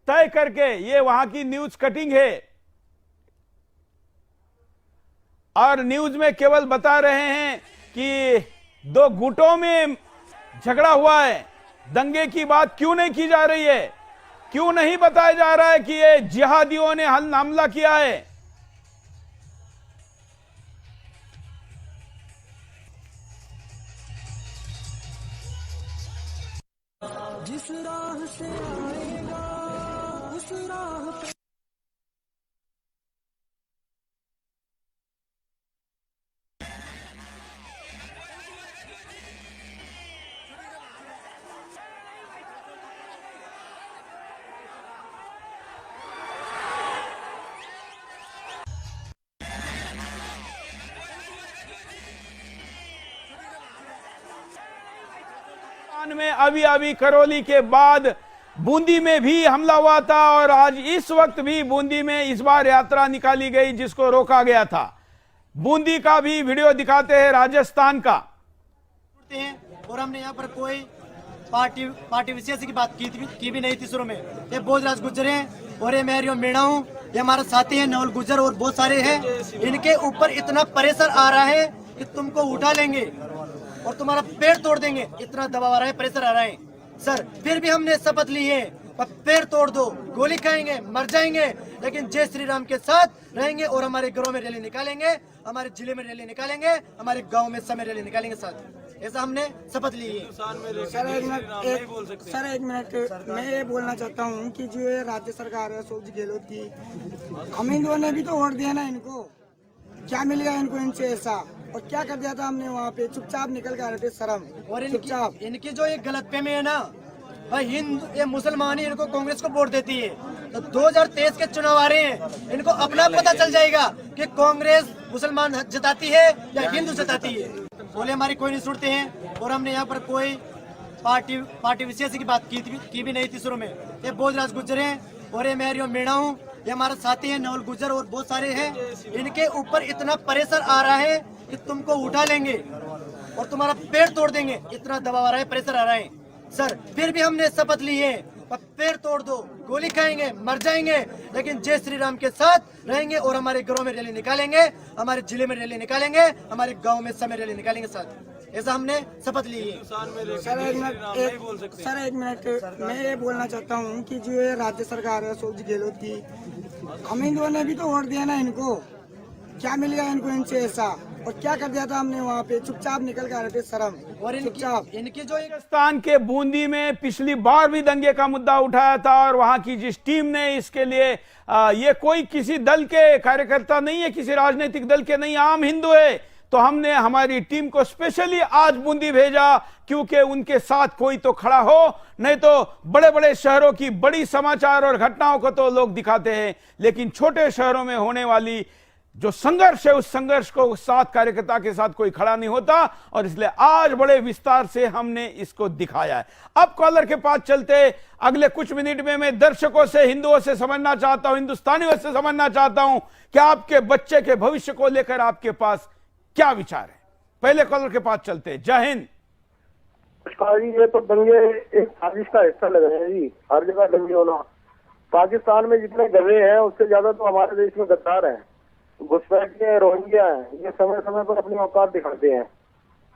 तय करके ये वहां की न्यूज कटिंग है और न्यूज में केवल बता रहे हैं कि दो गुटों में झगड़ा हुआ है। दंगे की बात क्यों नहीं की जा रही है? क्यों नहीं बताया जा रहा है कि ये जिहादियों ने हमला किया है? जिस राह से आएगा उस राह पे में अभी करौली के बाद बूंदी में भी हमला हुआ था और आज इस वक्त भी बूंदी में इस बार यात्रा निकाली गई जिसको रोका गया था। बूंदी का भी वीडियो दिखाते हैं, राजस्थान का। और हमने यहाँ पर कोई पार्टी विशेष की बात की भी नहीं थी शुरू में। ये भोजराज गुर्जर हैं और ये मैं मीणा हूँ, ये हमारा साथी है नवल गुर्जर और बहुत सारे हैं। इनके ऊपर इतना प्रेशर आ रहा है कि तुमको उठा लेंगे और तुम्हारा पेड़ तोड़ देंगे, इतना दबाव आ रहा है, प्रेशर आ रहा है सर। फिर भी हमने शपथ ली है, पेड़ तोड़ दो, गोली खाएंगे, मर जाएंगे, लेकिन जय श्री राम के साथ रहेंगे और हमारे घरों में रैली निकालेंगे, हमारे जिले में रैली निकालेंगे, हमारे गांव में समय रैली निकालेंगे साथ। ऐसा हमने शपथ ली है। सर एक मिनट मैं ये बोलना चाहता हूँ कि जो ये राज्य सरकार है अशोक गहलोत की, हम हिंदुओं ने भी तो वोट दिया ना इनको, क्या मिलेगा इनको इनसे ऐसा? और क्या कर दिया था हमने वहाँ पे? चुपचाप निकल कर आए थे शर्म। और इनकी जो ये गलतफहमी है ना भाई हिंदू ये मुसलमान ही इनको कांग्रेस को वोट देती है। तो 2023 के चुनाव आ रहे हैं, इनको अपना पता चल जाएगा कि कांग्रेस मुसलमान जताती है या हिंदू जताती है। बोले हमारी कोई नहीं सुनते हैं, और हमने यहाँ पर कोई पार्टी विशेष की बात की भी नहीं थी शुरू में। ये बोधराज गुज्जर हैं और ये मैं मीणा हूँ, ये हमारे साथी हैं नवल गुज्जर और बहुत सारे हैं। इनके ऊपर इतना प्रेशर आ रहा है कि तुमको उठा लेंगे और तुम्हारा पेड़ तोड़ देंगे, इतना दबाव आ रहा है, प्रेशर आ रहा है सर। फिर भी हमने शपथ ली है, पेड़ तोड़ दो, गोली खाएंगे, मर जाएंगे, लेकिन जय श्री राम के साथ रहेंगे और हमारे घरों में रैली निकालेंगे, हमारे जिले में रैली निकालेंगे, हमारे गांव में समय रैली निकालेंगे साथ। ऐसा हमने शपथ ली है। सर एक मिनट मैं ये बोलना चाहता हूँ कि जो ये राज्य सरकार है अशोक जी गहलोत की, हम हिंदुओं ने भी तो वोट दिया ना इनको, क्या मिलेगा इनको इनसे ऐसा? और क्या कर दिया था हमने वहाँ पे, चुपचाप निकल के आ रहे थे शर्म। और इनकी जो राजस्थान के बूंदी में पिछली बार भी दंगे का मुद्दा उठाया था, और वहां की जिस टीम ने इसके लिए ये कोई किसी दल के कार्यकर्ता नहीं है, किसी राजनीतिक दल के नहीं, आम हिंदू है, तो हमने हमारी टीम को स्पेशली आज बूंदी भेजा, क्योंकि उनके साथ कोई तो खड़ा हो, नहीं तो बड़े बड़े शहरों की बड़ी समाचार और घटनाओं को तो लोग दिखाते हैं, लेकिन छोटे शहरों में होने वाली जो संघर्ष है उस संघर्ष को साथ कार्यकर्ता के साथ कोई खड़ा नहीं होता, और इसलिए आज बड़े विस्तार से हमने इसको दिखाया है। अब कॉलर के पास चलते, अगले कुछ मिनट में मैं दर्शकों से, हिंदुओं से समझना चाहता हूं, हिंदुस्तानियों से समझना चाहता हूं कि आपके बच्चे के भविष्य को लेकर आपके पास क्या विचार है। पहले कॉलर के पास चलते। जय हिंद। ये तो दंगे एक साजिश का हिस्सा लग रहे हैं जी, हर जगह दंगे होना। पाकिस्तान में जितने गधे हैं उससे ज्यादा तो हमारे देश में गद्दार हैं, घुसपैठिए हैं, रोहिंग्या हैं, ये समय समय पर अपनी औकात दिखाते हैं।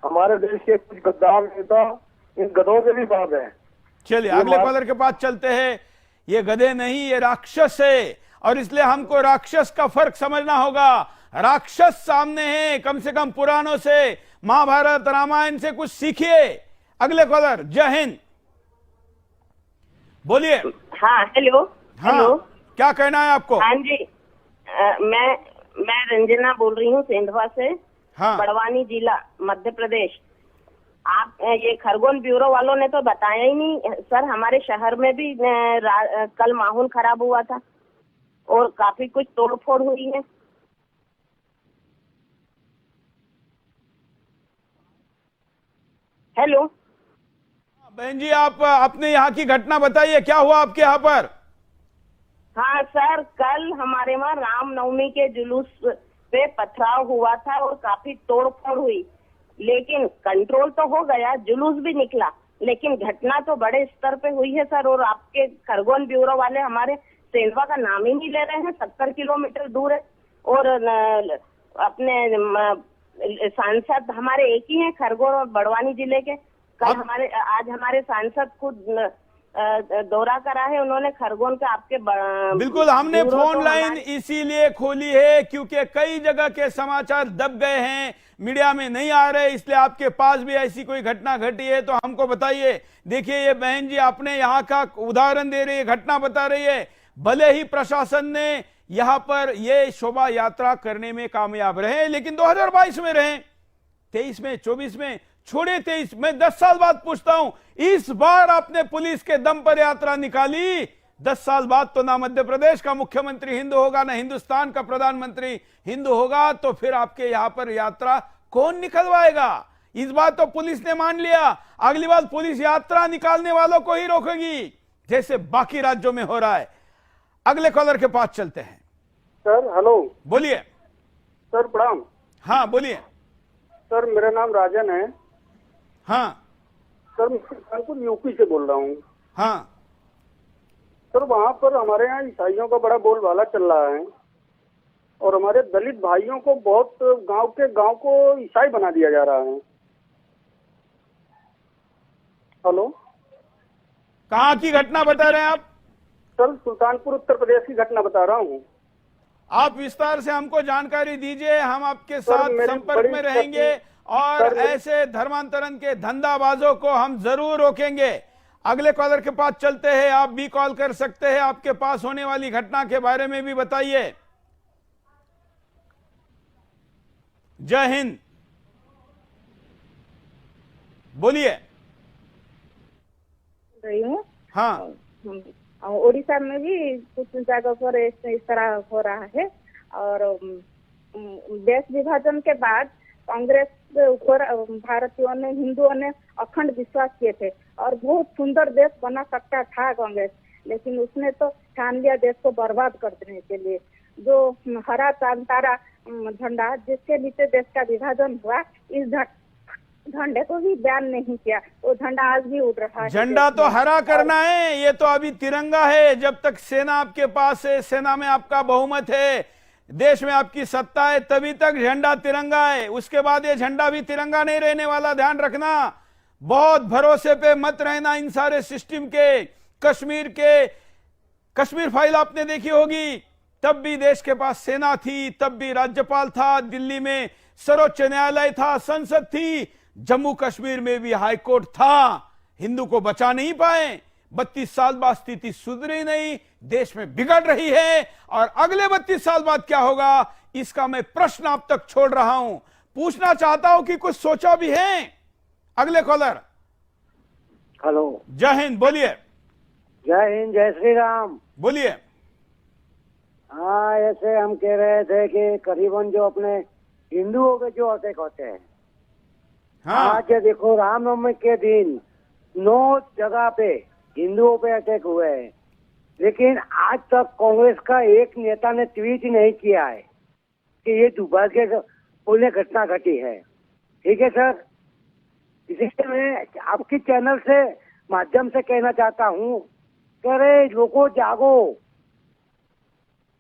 हमारे देश के कुछ गद्दार नेता इन गधों के भी बाप हैं। चलिए अगले कॉलर के पास चलते हैं। ये गधे नहीं, ये राक्षस है, और इसलिए हमको राक्षस का फर्क समझना होगा। राक्षस सामने है, कम से कम पुराणों से, महाभारत रामायण से कुछ सीखिए। अगले कॉलर। जय हिंद, बोलिए। हाँ हेलो। हाँ हेलो, क्या कहना है आपको? हाँ जी, मैं रंजना बोल रही हूँ सेंधवा से। हाँ। बड़वानी जिला मध्य प्रदेश। आप ये खरगोन ब्यूरो वालों ने तो बताया ही नहीं सर, हमारे शहर में भी कल माहौल खराब हुआ था और काफी कुछ तोड़फोड़ हुई है। हेलो बहन जी, आप अपने यहाँ की घटना बताइए, क्या हुआ आपके यहाँ पर? हाँ सर, कल हमारे वहाँ रामनवमी के जुलूस पे पथराव हुआ था और काफी तोड़फोड़ हुई, लेकिन कंट्रोल तो हो गया, जुलूस भी निकला, लेकिन घटना तो बड़े स्तर पे हुई है सर। और आपके खरगोन ब्यूरो वाले हमारे सेंधवा का नाम ही नहीं ले रहे हैं, 70 किलोमीटर दूर है। और अपने सांसद हमारे एक ही हैं, खरगोन और बड़वानी जिले के। आज हमारे सांसद खुद दौरा करा है उन्होंने खरगोन का आपके। बिल्कुल, हमने फोन लाइन इसीलिए खोली है क्योंकि कई जगह के समाचार दब गए हैं, मीडिया में नहीं आ रहे, इसलिए आपके पास भी ऐसी कोई घटना घटी है तो हमको बताइए। देखिए, ये बहन जी अपने यहाँ का उदाहरण दे रही है, घटना बता रही है। भले ही प्रशासन ने यहाँ पर ये शोभा यात्रा करने में कामयाब रहे, लेकिन 2022 में रहे, 23 में, 24 में, छोड़े 23। मैं 10 साल बाद पूछता हूं, इस बार आपने पुलिस के दम पर यात्रा निकाली, 10 साल बाद तो ना मध्य प्रदेश का मुख्यमंत्री हिंदू होगा, ना हिंदुस्तान का प्रधानमंत्री हिंदू होगा, तो फिर आपके यहां पर यात्रा कौन निकलवाएगा? इस बार तो पुलिस ने मान लिया, अगली बार पुलिस यात्रा निकालने वालों को ही रोकेगी, जैसे बाकी राज्यों में हो रहा है। अगले कॉलर के पास चलते हैं। Sir hello. बोलिए। सर प्रणाम। हाँ बोलिए। सर मेरा नाम राजन है। हाँ सर, मैं सुल्तानपुर यूपी से बोल रहा हूँ। हाँ सर, वहाँ पर हमारे यहाँ ईसाइयों का बड़ा बोलबाला चल रहा है और हमारे दलित भाइयों को बहुत गांव को ईसाई बना दिया जा रहा है। हेलो, कहाँ की घटना बता रहे हैं आप? सर सुल्तानपुर उत्तर प्रदेश की घटना बता रहा हूँ। आप विस्तार से हमको जानकारी दीजिए, हम आपके साथ संपर्क में रहेंगे और ऐसे धर्मांतरण के धंधाबाजों को हम जरूर रोकेंगे। अगले कॉलर के पास चलते हैं, आप भी कॉल कर सकते हैं, आपके पास होने वाली घटना के बारे में भी बताइए। जय हिंद, बोलिए। रही हूँ। हाँ, उड़ीसा में भी कुछ जगह पर इस तरह हो रहा है। और देश विभाजन के बाद कांग्रेस के ऊपर भारतीयों ने, हिंदुओं ने अखंड विश्वास किए थे और बहुत सुंदर देश बना सकता था कांग्रेस, लेकिन उसने तो ठान लिया देश को बर्बाद कर देने के लिए। जो हरा तारा झंडा जिसके नीचे देश का विभाजन हुआ, इस झंडे को भी बैन नहीं किया। वो झंडा आज भी उड़ रहा है। झंडा तो हरा करना है, ये तो अभी तिरंगा है। जब तक सेना आपके पास है, सेना में आपका बहुमत है, देश में आपकी सत्ता है, तभी तक झंडा तिरंगा है। उसके बाद ये झंडा भी तिरंगा नहीं रहने वाला, ध्यान रखना। बहुत भरोसे पे मत रहना इन सारे सिस्टम के। कश्मीर फाइल आपने देखी होगी, तब भी देश के पास सेना थी, तब भी राज्यपाल था, दिल्ली में सर्वोच्च न्यायालय था, संसद थी, जम्मू कश्मीर में भी हाईकोर्ट था। हिंदू को बचा नहीं पाए। 32 साल बाद स्थिति सुधरी नहीं, देश में बिगड़ रही है। और अगले 32 साल बाद क्या होगा, इसका मैं प्रश्न आप तक छोड़ रहा हूं। पूछना चाहता हूं कि कुछ सोचा भी है। अगले कॉलर। हेलो, जय हिंद, बोलिए। जय हिंद, जय श्री राम। बोलिए। हाँ, ऐसे हम कह रहे थे कि करीबन जो अपने हिंदुओं के जो अटैक होते हैं, हाँ, आज देखो रामनवमी के दिन 9 जगह पे हिंदुओं पे अटैक हुए हैं, लेकिन आज तक कांग्रेस का एक नेता ने ट्वीट नहीं किया है कि ये दुर्भाग्यपूर्ण घटना घटी है। ठीक है सर, इसलिए मैं आपकी चैनल से माध्यम से कहना चाहता हूँ, अरे लोगों जागो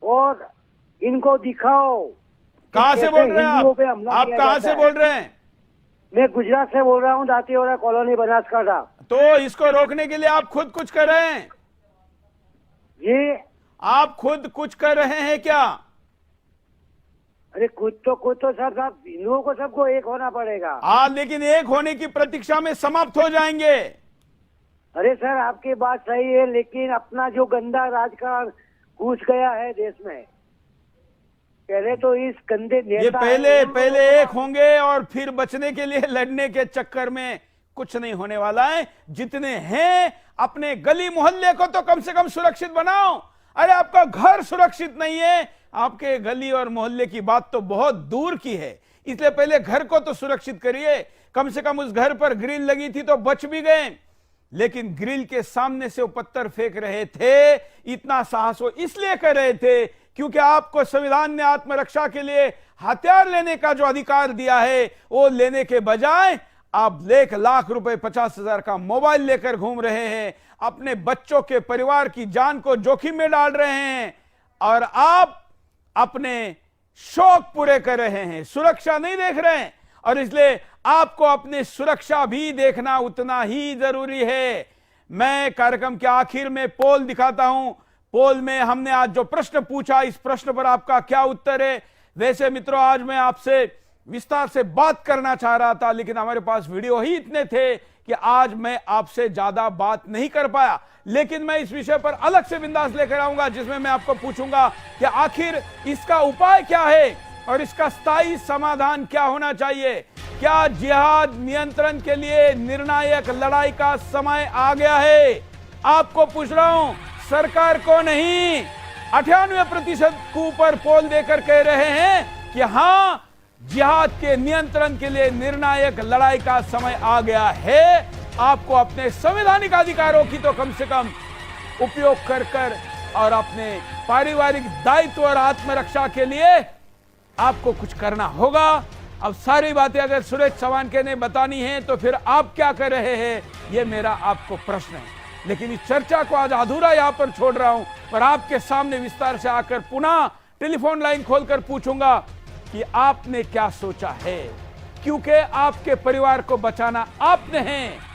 और इनको दिखाओ। कहाँ से बोल रहे हैं आप कहाँ से बोल रहे हैं? मैं गुजरात से बोल रहा हूँ, दातीवाड़ा कॉलोनी, बनासकांठा। तो इसको रोकने के लिए आप खुद कुछ कर रहे हैं? ये आप खुद कुछ कर रहे हैं क्या? अरे कुछ तो सर, हिंदुओं को सबको एक होना पड़ेगा। हाँ, लेकिन एक होने की प्रतीक्षा में समाप्त हो जाएंगे। अरे सर, आपकी बात सही है, लेकिन अपना जो गंदा राजकारण घुस गया है देश में, पहले तो इस गंदे नेता ये पहले एक होंगे और फिर बचने के लिए लड़ने के चक्कर में कुछ नहीं होने वाला है। जितने हैं अपने गली मोहल्ले को तो कम से कम सुरक्षित बनाओ। अरे आपका घर सुरक्षित नहीं है, आपके गली और मोहल्ले की बात तो बहुत दूर की है। इसलिए पहले घर को तो सुरक्षित करिए। कम से कम उस घर पर ग्रिल लगी थी तो बच भी गए, लेकिन ग्रिल के सामने से वो पत्थर फेंक रहे थे। इतना साहस वो इसलिए कर रहे थे क्योंकि आपको संविधान ने आत्मरक्षा के लिए हथियार लेने का जो अधिकार दिया है, वो लेने के बजाय आप 1 लाख रुपए 50,000 का मोबाइल लेकर घूम रहे हैं, अपने बच्चों के परिवार की जान को जोखिम में डाल रहे हैं और आप अपने शौक पूरे कर रहे हैं, सुरक्षा नहीं देख रहे हैं। और इसलिए आपको अपनी सुरक्षा भी देखना उतना ही जरूरी है। मैं कार्यक्रम के आखिर में पोल दिखाता हूं। पोल में हमने आज जो प्रश्न पूछा, इस प्रश्न पर आपका क्या उत्तर है? वैसे मित्रों, आज मैं आपसे विस्तार से बात करना चाह रहा था, लेकिन हमारे पास वीडियो ही इतने थे कि आज मैं आपसे ज्यादा बात नहीं कर पाया। लेकिन मैं इस विषय पर अलग से बिंदास लेकर आऊंगा, जिसमें मैं आपको पूछूंगा कि आखिर इसका उपाय क्या है और इसका स्थायी समाधान क्या होना चाहिए। क्या जिहाद नियंत्रण के लिए निर्णायक लड़ाई का समय आ गया है? आपको पूछ रहा हूं, सरकार को नहीं। 98% के ऊपर पोल देकर कह रहे हैं कि हां, जिहाद के नियंत्रण के लिए निर्णायक लड़ाई का समय आ गया है। आपको अपने संवैधानिक अधिकारों की तो कम से कम उपयोग कर और अपने पारिवारिक दायित्व और आत्मरक्षा के लिए आपको कुछ करना होगा। अब सारी बातें अगर सुरेश चवानके ने बतानी है तो फिर आप क्या कर रहे हैं, ये मेरा आपको प्रश्न है। लेकिन इस चर्चा को आज अधूरा यहां पर छोड़ रहा हूं और आपके सामने विस्तार से आकर पुनः टेलीफोन लाइन खोलकर पूछूंगा कि आपने क्या सोचा है, क्योंकि आपके परिवार को बचाना आपने है।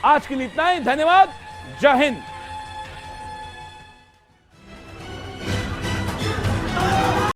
आज के लिए इतना ही, धन्यवाद, जय हिंद।